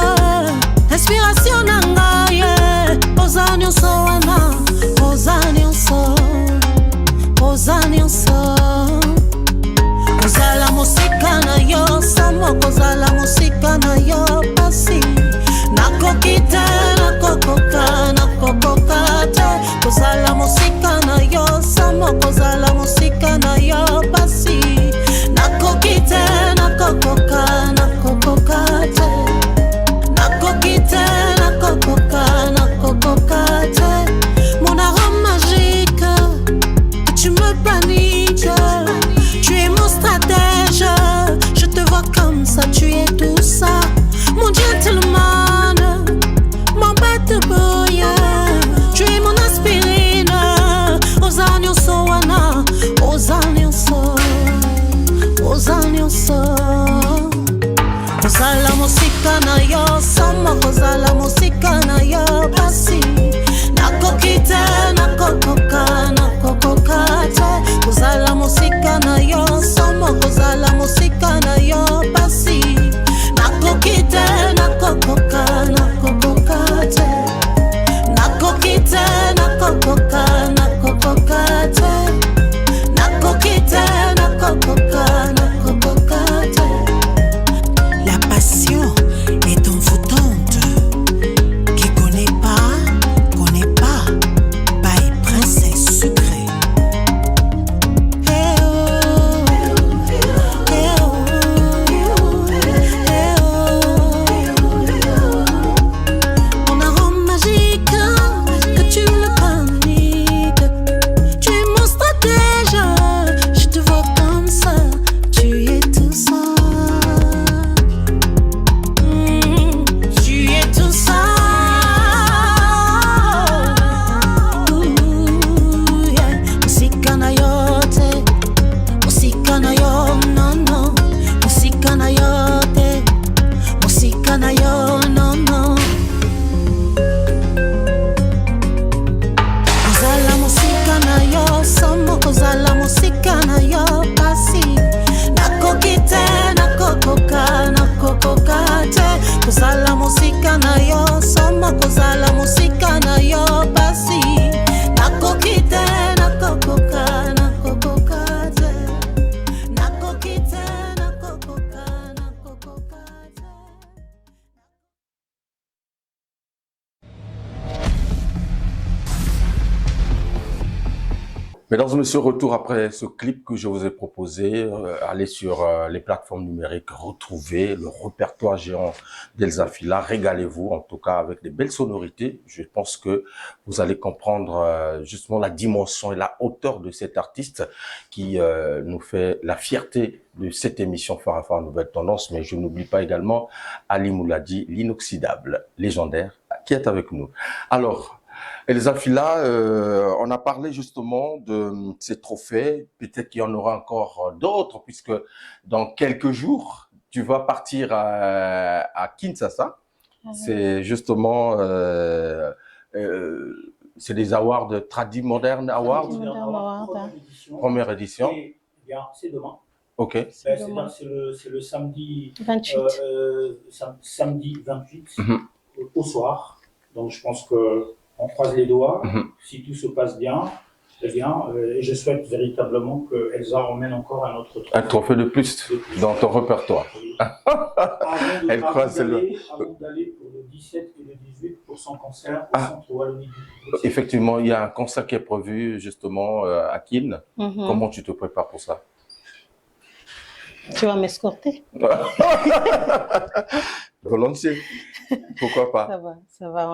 inspiration nangaye, oza nyonso wana, oza nyonso, kozala musika na yo, samo kozala musika na yo, pasi nakokita nakokoka te. Kozala musika na yo, samo kozala musika na yo, pasi nakokita nakokoka te. Nakokita nakokoka te. Mon arôme magique, tu me paniques, tu es mon stratège, je te vois comme ça, tu es tout ça. Mon gentleman, mon bad boy, tu es mon aspirine. Oza nyonso wana, oza nyonso. Kozala musika na yo, sama kozala musika na yo, pasi nakokita nakokoka te. Kozala musika na yo, sama kozala musika na yo, pasi nakokita nakokoka te. Nakokita nakokoka te. Nakokita nakokoka te. La passion est envoûtante. Qui connaît pas, by princesse sucrée. Hey oh. Mesdames et messieurs, retour après ce clip que je vous ai proposé. Allez sur les plateformes numériques, retrouvez le répertoire géant d'Elza Fila. Régalez-vous, en tout cas, avec des belles sonorités. Je pense que vous allez comprendre justement la dimension et la hauteur de cet artiste qui nous fait la fierté de cette émission Farafara Nouvelle Tendance. Mais je n'oublie pas également Ali Mouladi, l'inoxydable, légendaire, qui est avec nous. Alors, Elza Fila, on a parlé justement de ces trophées. Peut-être qu'il y en aura encore d'autres, puisque dans quelques jours, tu vas partir à Kinshasa. C'est justement, c'est des awards de Tradi Modern Awards, première édition. Et, bien, c'est demain. Ok. C'est le samedi 28. Samedi 28 au soir. Donc je pense que on croise les doigts. Si tout se passe bien, eh bien, et je souhaite véritablement que Elza emmène encore un autre trophée. Un trophée de plus dans ton répertoire. Avant d'aller pour le 17 et le 18 pour son concert au centre Wallonie. Effectivement, il y a un concert qui est prévu justement à Kin. Comment tu te prépares pour ça? Tu vas m'escorter? Volontiers. Pourquoi pas? Ça va,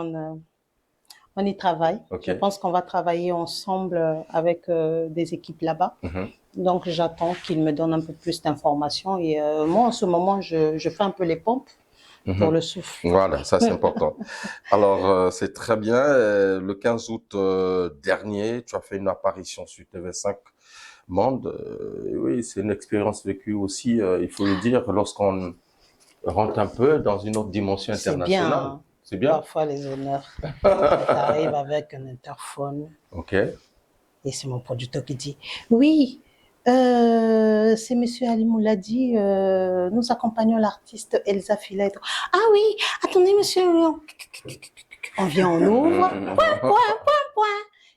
on y travaille. Okay. Je pense qu'on va travailler ensemble avec des équipes là-bas. Donc, j'attends qu'ils me donnent un peu plus d'informations. Et moi, en ce moment, je fais un peu les pompes pour le souffle. Voilà, ça c'est important. Alors, c'est très bien. Le 15 août dernier, tu as fait une apparition sur TV5 Monde. Oui, c'est une expérience vécue aussi, il faut le dire, lorsqu'on rentre un peu dans une autre dimension internationale. C'est bien. C'est bien. Parfois, les honneurs. Tu arrives avec un interphone. Ok. Et c'est mon producteur qui dit, oui, c'est monsieur Ali Mouladi, nous accompagnons l'artiste Elza Fila. Ah oui, attendez monsieur, on vient, on ouvre, point.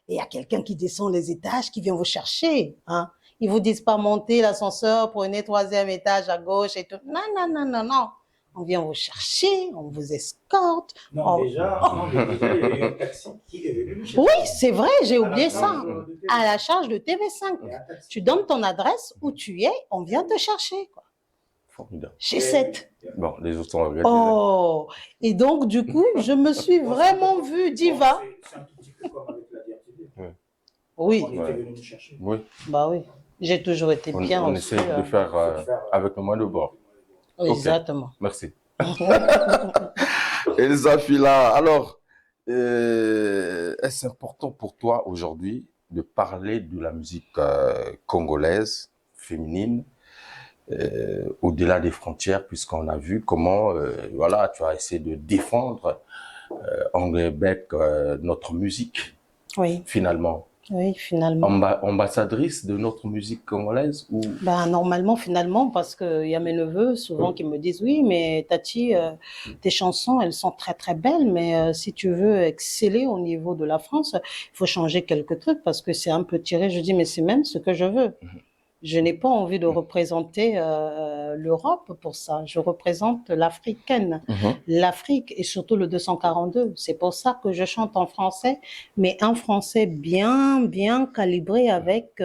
Et il y a quelqu'un qui descend les étages, qui vient vous chercher. Hein. Ils vous disent pas monter l'ascenseur, prenez 3e étage à gauche et tout. Non. On vient vous chercher, on vous escorte. Non, déjà, il y a un taxi qui est venu chercher. Oui, c'est vrai, j'ai oublié ça. À la charge de TV5. Tu donnes ton adresse où tu es, on vient te chercher. Quoi. Formidable. Chez 7. Bon, les autres sont organisés. Oh, et donc du coup, je me suis vraiment vue diva. C'est un tout petit peu comme avec la DRTV. Oui. On était venu nous chercher. Oui. Bah oui. J'ai toujours été bien. On essaie de faire avec le moins de bord. Okay. Exactement. Merci. Elza Fila, alors, est-ce important pour toi aujourd'hui de parler de la musique congolaise, féminine, au-delà des frontières, puisqu'on a vu comment, voilà, tu as essayé de défendre en Québec notre musique, oui. Finalement. Oui, finalement. Ambassadrice de notre musique congolaise ou... Normalement, finalement, parce qu'il y a mes neveux souvent qui me disent « Oui, mais Tati, tes chansons, elles sont très très belles, mais si tu veux exceller au niveau de la France, il faut changer quelques trucs parce que c'est un peu tiré. » Je dis « Mais c'est même ce que je veux. » Je n'ai pas envie de représenter l'Europe pour ça. Je représente l'africaine, l'Afrique et surtout le 242. C'est pour ça que je chante en français, mais un français bien calibré avec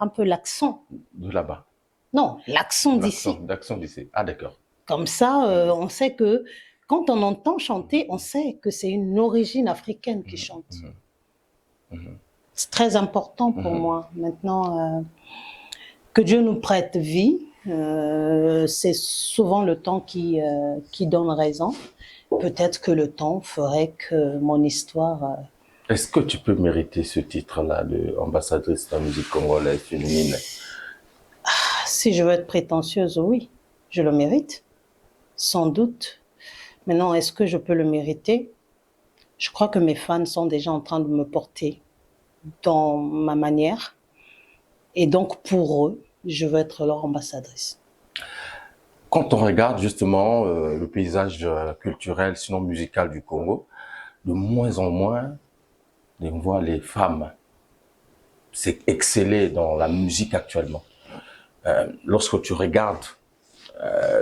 un peu l'accent. De là-bas. Non, l'accent d'ici. L'accent d'ici. Ah, d'accord. Comme ça, on sait que quand on entend chanter, on sait que c'est une origine africaine qui chante. C'est très important pour moi. Maintenant... que Dieu nous prête vie, c'est souvent le temps qui donne raison. Peut-être que le temps ferait que mon histoire... Est-ce que tu peux mériter ce titre-là de ambassadrice de la musique congolaise féminine? Si je veux être prétentieuse, oui, je le mérite, sans doute. Maintenant, est-ce que je peux le mériter? Je crois que mes fans sont déjà en train de me porter dans ma manière. Et donc, pour eux, je veux être leur ambassadrice. Quand on regarde justement le paysage culturel, sinon musical du Congo, de moins en moins, on voit les femmes exceller dans la musique actuellement. Lorsque tu regardes,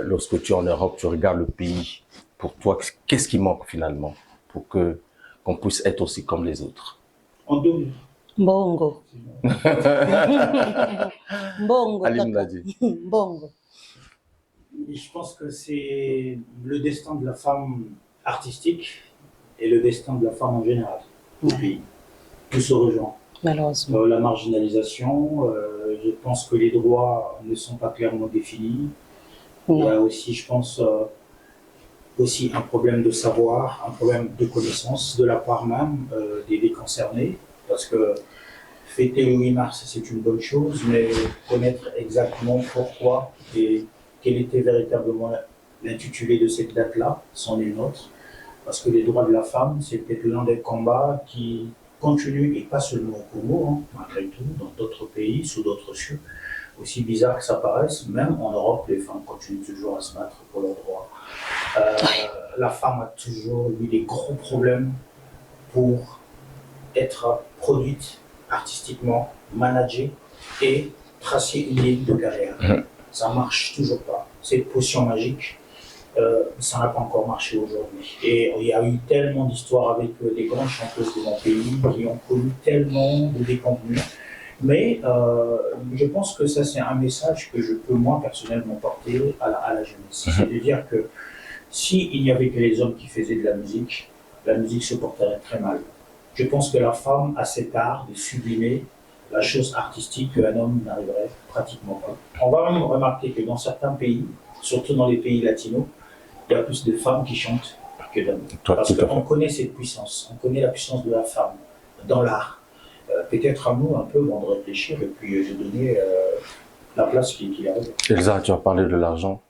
lorsque tu es en Europe, tu regardes le pays, pour toi, qu'est-ce qui manque finalement pour qu'on puisse être aussi comme les autres? On donne. Bongo. Bongo. Alim l'a dit. Bongo. Je pense que c'est le destin de la femme artistique et le destin de la femme en général au pays. Tout se rejoint. Malheureusement. La marginalisation, je pense que les droits ne sont pas clairement définis. Il y a aussi, je pense, aussi un problème de savoir, un problème de connaissance de la part même des concernés. Parce que fêter le 8 mars, c'est une bonne chose, mais connaître exactement pourquoi et quel était véritablement l'intitulé de cette date-là, c'en est une autre. Parce que les droits de la femme, c'est peut-être l'un des combats qui continue, et pas seulement au Congo, hein, malgré tout, dans d'autres pays, sous d'autres cieux. Aussi bizarre que ça paraisse, même en Europe, les femmes continuent toujours à se battre pour leurs droits. La femme a toujours eu des gros problèmes pour être produite artistiquement, managée et tracer une ligne de carrière. Ça marche toujours pas. Cette potion magique, ça n'a pas encore marché aujourd'hui. Et il y a eu tellement d'histoires avec des grandes chanteuses de mon pays qui ont connu tellement de déconvenues. Mais je pense que ça, c'est un message que je peux, moi, personnellement, porter à la jeunesse. C'est-à-dire que s'il n'y avait que les hommes qui faisaient de la musique se porterait très mal. Je pense que la femme a cet art de sublimer la chose artistique qu'un homme n'arriverait pratiquement pas. On va même remarquer que dans certains pays, surtout dans les pays latinos, il y a plus de femmes qui chantent que d'hommes. Parce qu'on connaît cette puissance, on connaît la puissance de la femme dans l'art. Peut-être à nous un peu avant de réfléchir et puis de donner la place qu'il a. Elsa, tu as parlé de l'argent.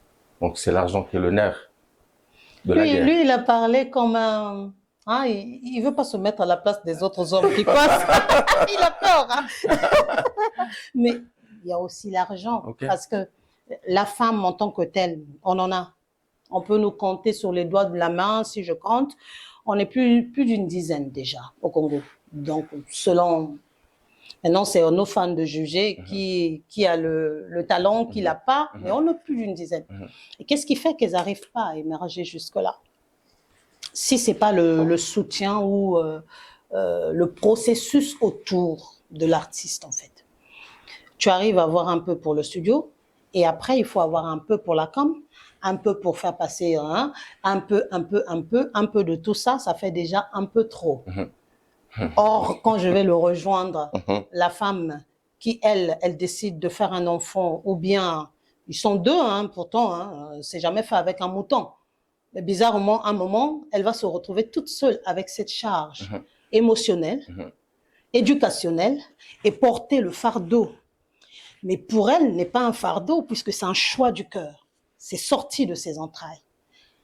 Donc c'est l'argent qui est le nerf de la guerre. Lui, il a parlé comme un... Hein, il ne veut pas se mettre à la place des autres hommes qui passent. Il a peur. Hein. Mais il y a aussi l'argent. Okay. Parce que la femme en tant que telle, on en a. On peut nous compter sur les doigts de la main, si je compte. On est plus d'une dizaine déjà au Congo. Donc, selon... Maintenant, c'est à nos fans de juger qui a le talent, qui l'a pas. Mais on n'a plus d'une dizaine. Et qu'est-ce qui fait qu'elles n'arrivent pas à émerger jusque-là? Si c'est pas le soutien ou le processus autour de l'artiste, en fait. Tu arrives à avoir un peu pour le studio, et après, il faut avoir un peu pour la com, un peu pour faire passer un peu de tout ça, ça fait déjà un peu trop. Or, quand je vais le rejoindre, la femme qui, elle décide de faire un enfant, ou bien, ils sont deux, hein, pourtant, c'est jamais fait avec un mouton. Mais bizarrement, à un moment, elle va se retrouver toute seule avec cette charge émotionnelle, éducationnelle, et porter le fardeau. Mais pour elle, n'est pas un fardeau, puisque c'est un choix du cœur. C'est sorti de ses entrailles.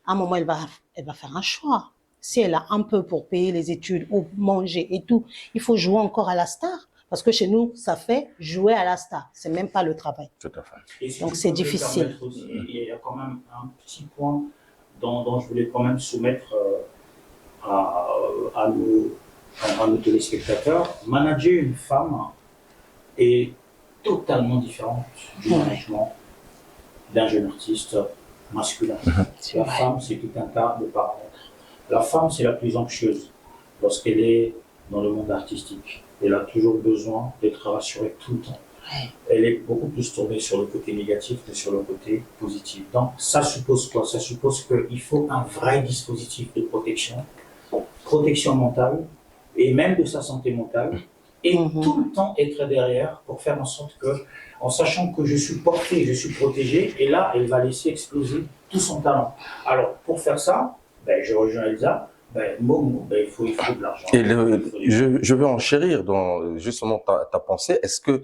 À un moment, elle va faire un choix. Si elle a un peu pour payer les études ou manger et tout, il faut jouer encore à la star. Parce que chez nous, ça fait jouer à la star. C'est même pas le travail. Tout à fait. Si donc c'est difficile. Aussi, il y a quand même un petit point dont je voulais quand même soumettre à nos téléspectateurs. Manager une femme est totalement différent du management d'un jeune artiste masculin. La femme, c'est tout un tas de paramètres. La femme, c'est la plus anxieuse lorsqu'elle est dans le monde artistique. Elle a toujours besoin d'être rassurée tout le temps. Elle est beaucoup plus tournée sur le côté négatif que sur le côté positif. Donc, ça suppose quoi? Ça suppose qu'il faut un vrai dispositif de protection mentale, et même de sa santé mentale, et tout le temps être derrière pour faire en sorte que, en sachant que je suis porté, je suis protégé, et là, elle va laisser exploser tout son talent. Alors, pour faire ça, je rejoins Elsa, il faut de l'argent. Et je veux enchérir dans justement ta pensée. Est-ce que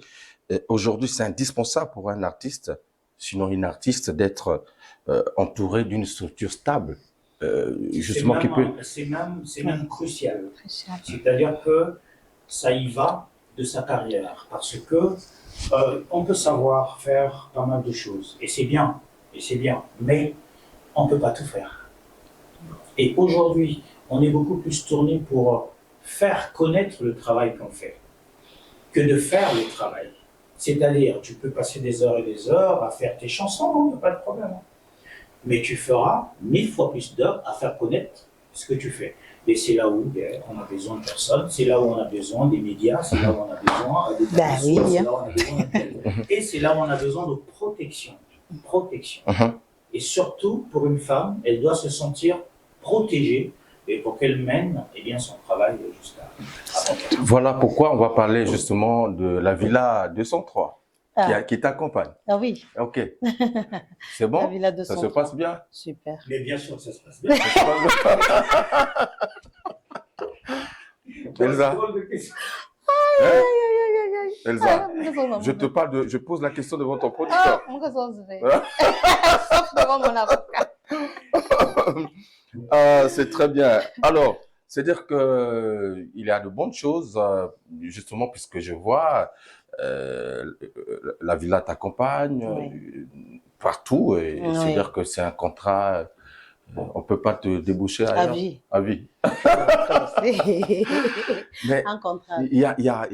aujourd'hui c'est indispensable pour un artiste, sinon une artiste, d'être entouré d'une structure stable, justement qui peut. C'est même crucial. C'est-à-dire que ça y va de sa carrière, parce que on peut savoir faire pas mal de choses, et c'est bien, mais on peut pas tout faire. Et aujourd'hui, on est beaucoup plus tourné pour faire connaître le travail qu'on fait que de faire le travail. C'est-à-dire, tu peux passer des heures et des heures à faire tes chansons, il n'y a pas de problème. Mais tu feras 1000 fois plus d'heures à faire connaître ce que tu fais. Et c'est là où on a besoin de personnes, c'est là où on a besoin des médias, c'est là où on a besoin des c'est là où on a besoin et c'est là où on a besoin de protection. Protection. Et surtout, pour une femme, elle doit se sentir protégée et pour qu'elle mène son travail jusqu'à... Voilà pourquoi on va parler justement de la Villa 203 qui t'accompagne. Ah oui. Ok. C'est bon? La Villa 203. Ça se passe bien? Super. Mais bien sûr, ça se passe bien. Elsa. Elsa, je pose la question devant ton producteur. Sauf devant mon avocat. C'est très bien. Alors, c'est-à-dire que il y a de bonnes choses, justement, puisque je vois la Villa t'accompagne partout, et c'est-à-dire que c'est un contrat. On peut pas te déboucher ailleurs. À vie. Mais un contrat. Il y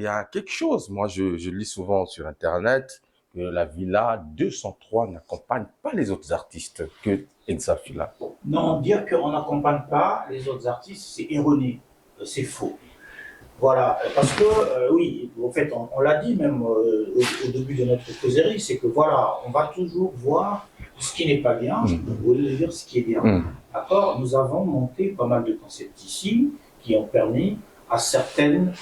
a quelque chose. Moi, je lis souvent sur Internet que la Villa 203 n'accompagne pas les autres artistes que Elsa Fila. Non, dire qu'on n'accompagne pas les autres artistes, c'est erroné, c'est faux. Voilà, parce que oui, en fait, on l'a dit même au début de notre causerie, c'est que voilà, on va toujours voir ce qui n'est pas bien, au lieu de dire ce qui est bien. D'accord ? Nous avons monté pas mal de concepts ici qui ont permis à certains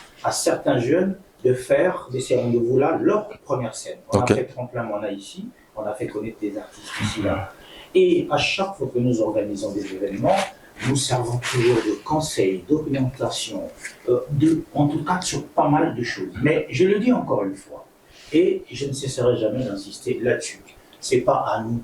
jeunes de faire de ces rendez-vous-là leur première scène. On a fait Tremplin Moana ici, on a fait connaître des artistes ici, là. Et à chaque fois que nous organisons des événements, nous servons toujours de conseils, d'orientation, en tout cas sur pas mal de choses. Mais je le dis encore une fois, et je ne cesserai jamais d'insister là-dessus, c'est pas à nous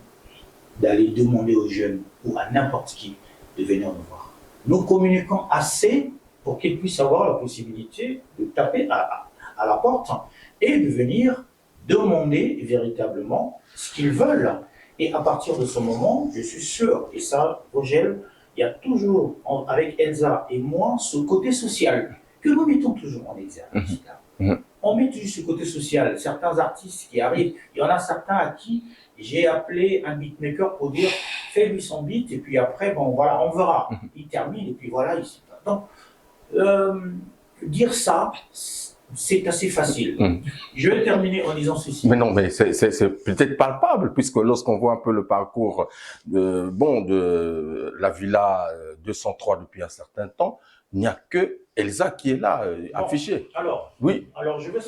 d'aller demander aux jeunes ou à n'importe qui de venir nous voir. Nous communiquons assez pour qu'ils puissent avoir la possibilité de taper à la porte et de venir demander véritablement ce qu'ils veulent. Et à partir de ce moment, je suis sûr, et ça, Rogel, il y a toujours, avec Elsa et moi, ce côté social que nous mettons toujours en exergue. On met toujours ce côté social. Certains artistes qui arrivent, il y en a certains à qui j'ai appelé un beatmaker pour dire fais-lui son beat, et puis après, bon voilà, on verra. Il termine, et puis voilà, ici. Donc, dire ça, c'est assez facile. Je vais terminer en disant ceci. Mais non, mais c'est peut-être palpable, puisque lorsqu'on voit un peu le parcours de la Villa 203 depuis un certain temps, il n'y a que Elsa qui est là, affichée. Alors, oui. Alors, je vais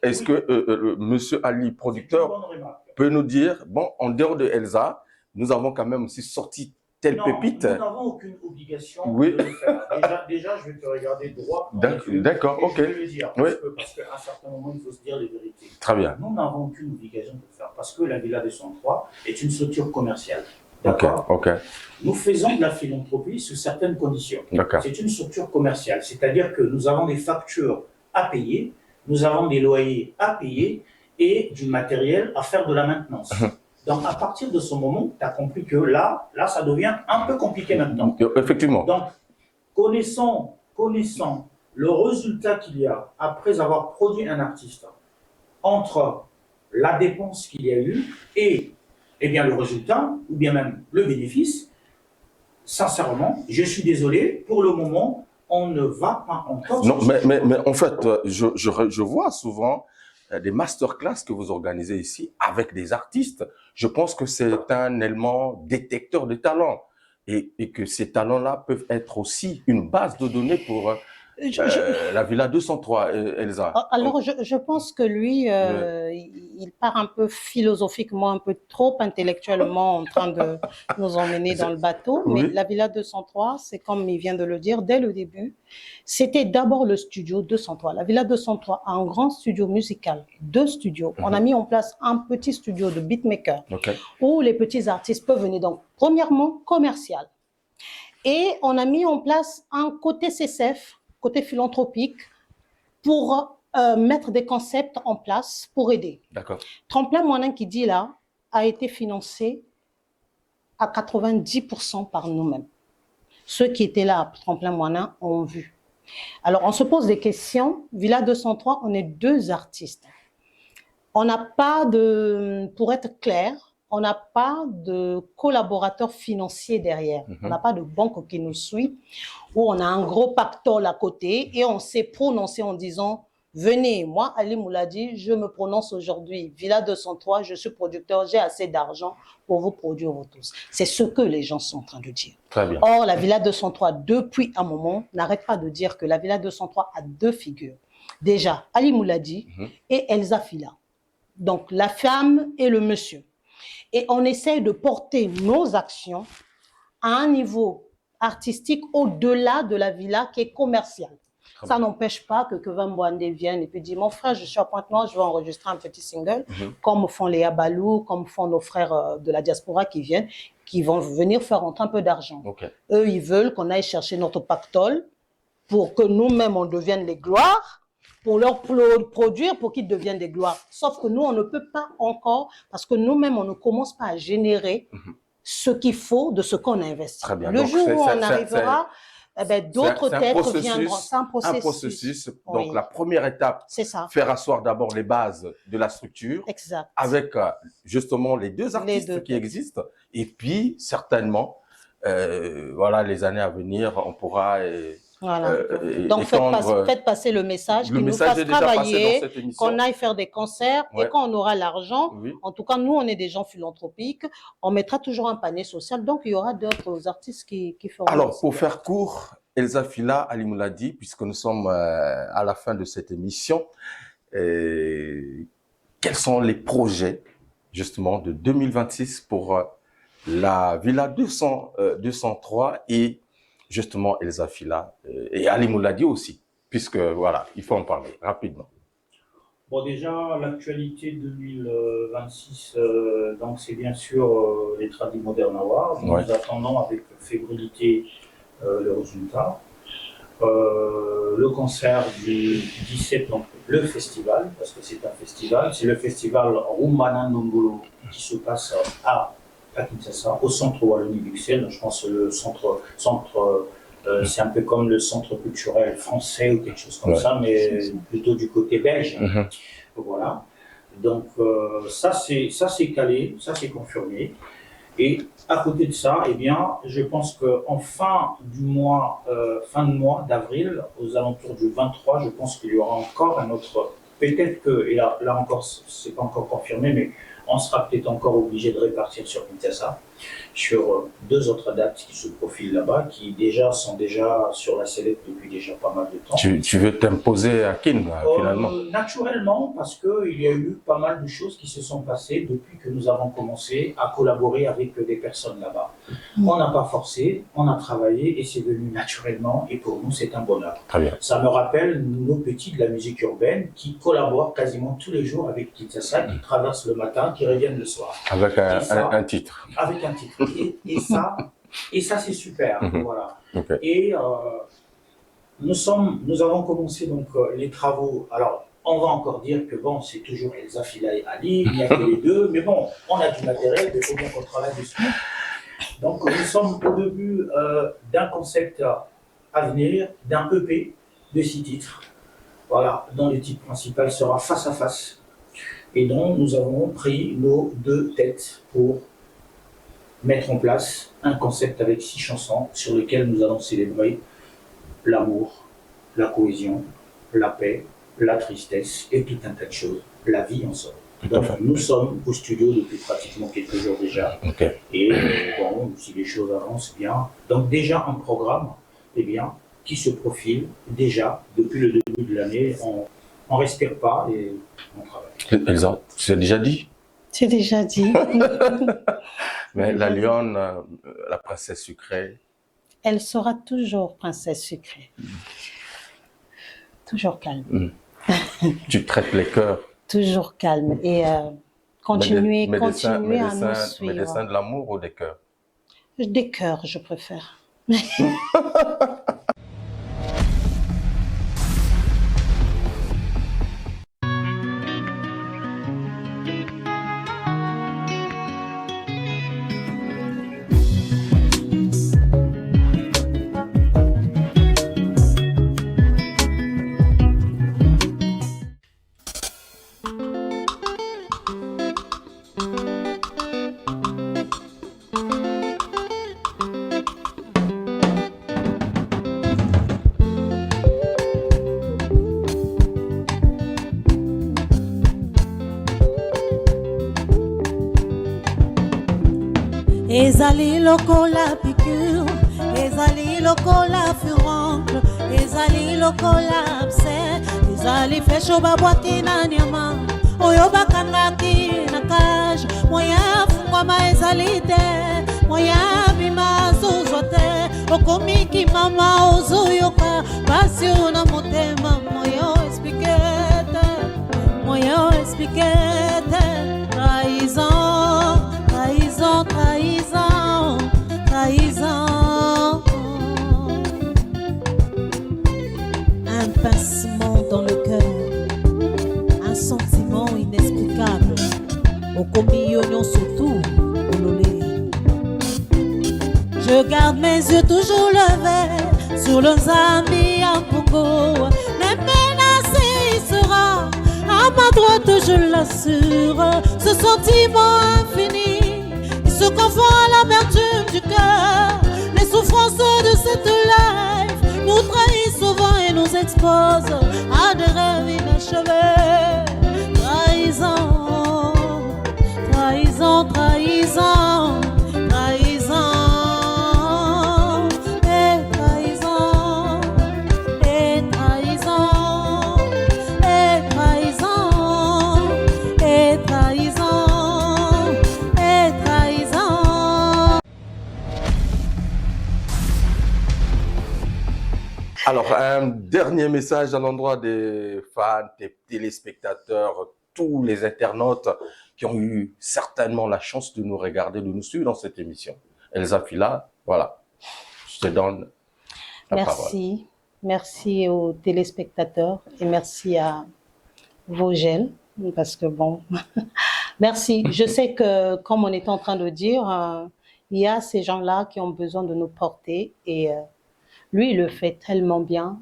Est-ce que Monsieur Ali, producteur, peut nous dire, bon, en dehors de Elsa, nous avons quand même aussi sorti telle pépite. Nous n'avons aucune obligation de le faire. Déjà, je vais te regarder droit. D'accord, ok. Je vais le dire, parce qu'à un certain moment, il faut se dire les vérités. Très bien. Nous n'avons aucune obligation de le faire, parce que la Villa 203 est une structure commerciale. Ok. Nous faisons de la philanthropie sous certaines conditions. C'est une structure commerciale, c'est-à-dire que nous avons des factures à payer, nous avons des loyers à payer et du matériel à faire de la maintenance. Donc, à partir de ce moment, tu as compris que là, ça devient un peu compliqué maintenant. Effectivement. Donc, connaissant le résultat qu'il y a après avoir produit un artiste, entre la dépense qu'il y a eu et le résultat, ou bien même le bénéfice, sincèrement, je suis désolé, pour le moment, on ne va pas encore... Non, mais en fait, je vois souvent des masterclass que vous organisez ici avec des artistes. Je pense que c'est un élément détecteur de talents et que ces talents-là peuvent être aussi une base de données pour la Villa 203, Elsa. Alors, je pense que lui, il part un peu philosophiquement, un peu trop intellectuellement en train de nous emmener dans le bateau. Mais la Villa 203, c'est comme il vient de le dire dès le début, c'était d'abord le studio 203. La Villa 203 a un grand studio musical, 2 studios. On a mis en place un petit studio de beatmaker où les petits artistes peuvent venir. Donc, premièrement, commercial. Et on a mis en place un côté CCF, côté philanthropique, pour mettre des concepts en place pour aider. D'accord. Tremplin Moana qui dit là a été financé à 90% par nous-mêmes. Ceux qui étaient là à Tremplin Moana ont vu. Alors on se pose des questions. Villa 203, on est 2 artistes. On n'a pas de, pour être clair, on n'a pas de collaborateurs financiers derrière. On n'a pas de banque qui nous suit, où on a un gros pactole à côté et on s'est prononcé en disant « Venez, moi, Ali Mouladi, je me prononce aujourd'hui. Villa 203, je suis producteur, j'ai assez d'argent pour vous produire vous tous. » C'est ce que les gens sont en train de dire. Très bien. Or, la Villa 203, depuis un moment, n'arrête pas de dire que la Villa 203 a deux figures. Déjà, Ali Mouladi et Elsa Fila. Donc, la femme et le monsieur. Et on essaye de porter nos actions à un niveau artistique au-delà de la villa qui est commerciale. Ça n'empêche pas que Kevin Boandé vienne et puis dit « Mon frère, je suis à Pointe-Noire, je vais enregistrer un petit single, comme font les Abalou, comme font nos frères de la diaspora qui viennent, qui vont venir faire rentrer un peu d'argent. Eux, ils veulent qu'on aille chercher notre pactole pour que nous-mêmes, on devienne les gloires, pour leur produire, pour qu'ils deviennent des gloires. Sauf que nous, on ne peut pas encore, parce que nous-mêmes, on ne commence pas à générer ce qu'il faut de ce qu'on investit. Très bien. Le Donc, jour où on arrivera, eh ben, d'autres têtes viendront. C'est un processus. Donc, oui. la première étape, c'est ça. Faire asseoir d'abord les bases de la structure. Exact. Avec justement les deux artistes qui existent. Et puis, certainement, voilà, les années à venir, on pourra voilà. Donc, faites passer le message, qu'il nous fasse travailler, qu'on aille faire des concerts et quand on aura l'argent, en tout cas, nous, on est des gens philanthropiques, on mettra toujours un panier social, donc il y aura d'autres artistes qui feront. Alors, pour faire court, Elsa Fila, Ali Mouladi, puisque nous sommes à la fin de cette émission, quels sont les projets, justement, de 2026 pour la Villa 203 et justement Elsa Fila et Ali Mouladi aussi, puisque voilà, il faut en parler rapidement. Bon, déjà, l'actualité 2026, donc c'est bien sûr les Tradi Modern Awards. Nous attendons avec fébrilité le résultat. Le concert du 17, donc le festival, parce que c'est un festival, c'est le festival Rumana Nombolo qui se passe à Kinshasa, au centre Wallonie-Bruxelles. Je pense que le centre c'est un peu comme le centre culturel français ou quelque chose comme ça, mais plutôt du côté belge. Voilà. Donc ça c'est calé, ça c'est confirmé. Et à côté de ça, eh bien, je pense qu'en fin de mois d'avril, aux alentours du 23, je pense qu'il y aura encore un autre. Peut-être que, et là encore, c'est pas encore confirmé, mais on sera peut-être encore obligé de répartir sur Kinshasa, sur deux autres dates qui se profilent là-bas, qui sont déjà sur la sellette depuis déjà pas mal de temps. Tu veux t'imposer à Kin, finalement? Naturellement, parce qu'il y a eu pas mal de choses qui se sont passées depuis que nous avons commencé à collaborer avec des personnes là-bas. On n'a pas forcé, on a travaillé et c'est venu naturellement et pour nous c'est un bonheur. Très bien. Ça me rappelle nos petits de la musique urbaine qui collaborent quasiment tous les jours avec Kinshasa, qui traversent le matin, qui reviennent le soir. Avec un titre. Avec un titre. Et ça c'est super. Voilà. Et nous avons commencé donc les travaux. Alors, on va encore dire que bon, c'est toujours Elsa Fila et Ali, il n'y a que les deux, mais bon, on a du matériel, il faut bien qu'on travaille dessus. Donc, nous sommes au début d'un concept à venir, d'un EP de 6 titres, voilà, dont le titre principal sera Face à Face, et dont nous avons pris nos 2 têtes pour mettre en place un concept avec 6 chansons sur lesquelles nous allons célébrer l'amour, la cohésion, la paix, la tristesse et tout un tas de choses, la vie en somme. Donc nous sommes au studio depuis pratiquement quelques jours déjà. Et bon, si les choses avancent bien, donc déjà un programme qui se profile déjà depuis le début de l'année. On ne respire pas et on travaille. Elsa, c'est déjà dit? C'est déjà dit. Mais la lionne, la princesse sucrée? Elle sera toujours princesse sucrée. Toujours calme. Tu traites les cœurs. Toujours calme et continuer à nous suivre. Médecin de l'amour ou des cœurs? Des cœurs, je préfère. ezali lokola piqûre, ezali lokola furoncle, ezali lokola abcès, ezali fesho babwaki na nyama oyo bakangaki na cage, moya afungwama ezali te, moya abima azozwa te, okomiki mama ozoyoka pasi na motema, moyo explique te, moyo explique te. Trahison, trahison, trahison, trahison. Un pincement dans le cœur, un sentiment inexplicable. Au communion surtout, ololé. Je garde mes yeux toujours levés sur le Zambie en Congo. Même menacé il sera à ma droite, je l'assure. Ce sentiment infini, il se confond à l'amertume du cœur. Les souffrances de cette life nous trahissent souvent et nous exposent à des rêves inachevés. Trahison, trahison, trahison, trahison. Alors, un dernier message à l'endroit des fans, des téléspectateurs, tous les internautes qui ont eu certainement la chance de nous regarder, de nous suivre dans cette émission. Elsa Fila, voilà, je te donne la parole. Merci. Merci aux téléspectateurs et merci à Vogel, parce que bon, merci. Je sais que, comme on est en train de dire, il y a ces gens-là qui ont besoin de nous porter et lui, il le fait tellement bien.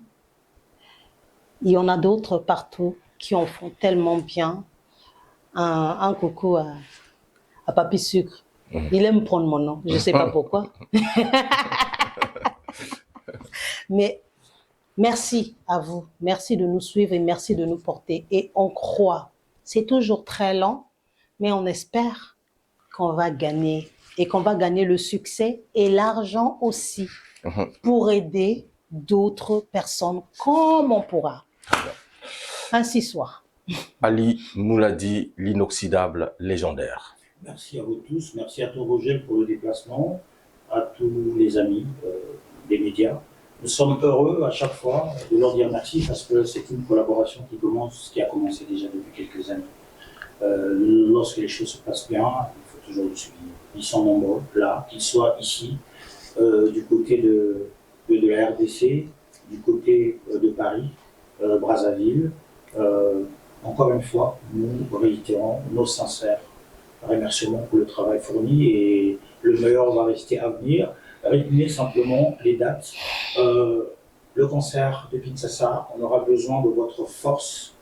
Il y en a d'autres partout qui en font tellement bien. Un coucou à Papi Sucre. Il aime prendre mon nom, je ne sais pas pourquoi. Mais merci à vous. Merci de nous suivre et merci de nous porter. Et on croit. C'est toujours très lent, mais on espère qu'on va gagner et qu'on va gagner le succès et l'argent aussi. Pour aider d'autres personnes comme on pourra. Ainsi soit. Ali Mouladi, l'inoxydable légendaire. Merci à vous tous, merci à Vogel pour le déplacement, à tous les amis des médias. Nous sommes heureux à chaque fois de leur dire merci parce que c'est une collaboration qui a commencé déjà depuis quelques années. Lorsque les choses se passent bien, il faut toujours le souligner. Ils sont nombreux là, qu'ils soient ici, du côté de la RDC, du côté de Paris, Brazzaville. Encore une fois, nous réitérons nos sincères remerciements pour le travail fourni et le meilleur va rester à venir. Retenez simplement les dates. Le concert de Kinshasa, on aura besoin de votre force.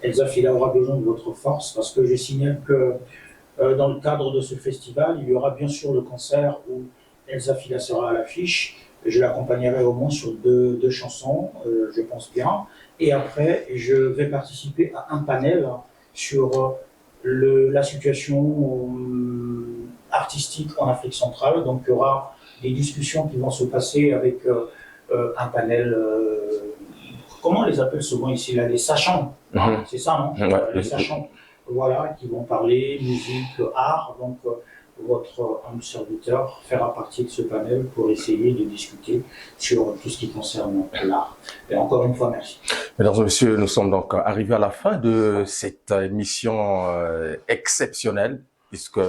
Elsa Fila aura besoin de votre force parce que je signale que dans le cadre de ce festival, il y aura bien sûr le concert où Elsa Fila sera à l'affiche. Je l'accompagnerai au moins sur deux chansons, je pense bien. Et après, je vais participer à un panel sur la situation artistique en Afrique centrale. Donc, il y aura des discussions qui vont se passer avec un panel, comment on les appelle souvent ici, là, les sachants, c'est ça, non? Les sachants, voilà, qui vont parler musique, art. Donc, votre humble serviteur fera partie de ce panel pour essayer de discuter sur tout ce qui concerne l'art. Et encore une fois, merci. Mesdames et messieurs, nous sommes donc arrivés à la fin de cette émission exceptionnelle, puisque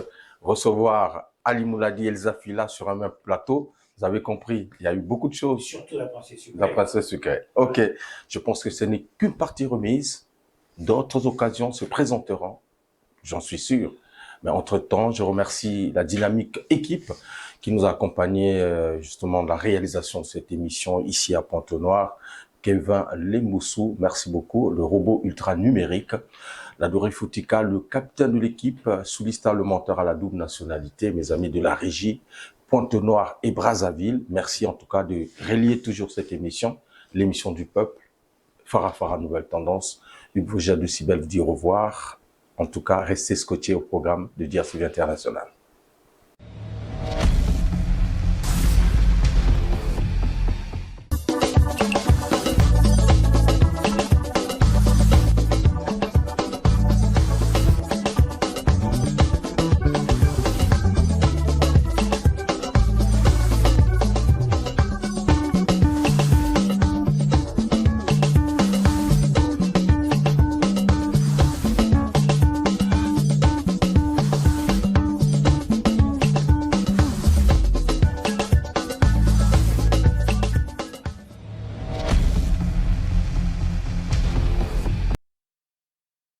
recevoir Ali Mouladi et Elsa Fila sur un même plateau, vous avez compris, il y a eu beaucoup de choses. Surtout la princesse sucrée. La princesse sucrée. Ok, je pense que ce n'est qu'une partie remise. D'autres occasions se présenteront, j'en suis sûr. Mais entre-temps, je remercie la dynamique équipe qui nous a accompagnés justement dans la réalisation de cette émission ici à Pointe-Noire. Kevin Lemoussou, merci beaucoup. Le robot ultra numérique. La Doré Foutika, le capitaine de l'équipe, Soulista le menteur à la double nationalité, mes amis de la régie, Pointe-Noire et Brazzaville. Merci en tout cas de relier toujours cette émission, l'émission du peuple. Farah Nouvelle Tendance. Hugues Vogel de Cybelle vous dit au revoir. En tout cas, restez scotchés au programme de DRTV International.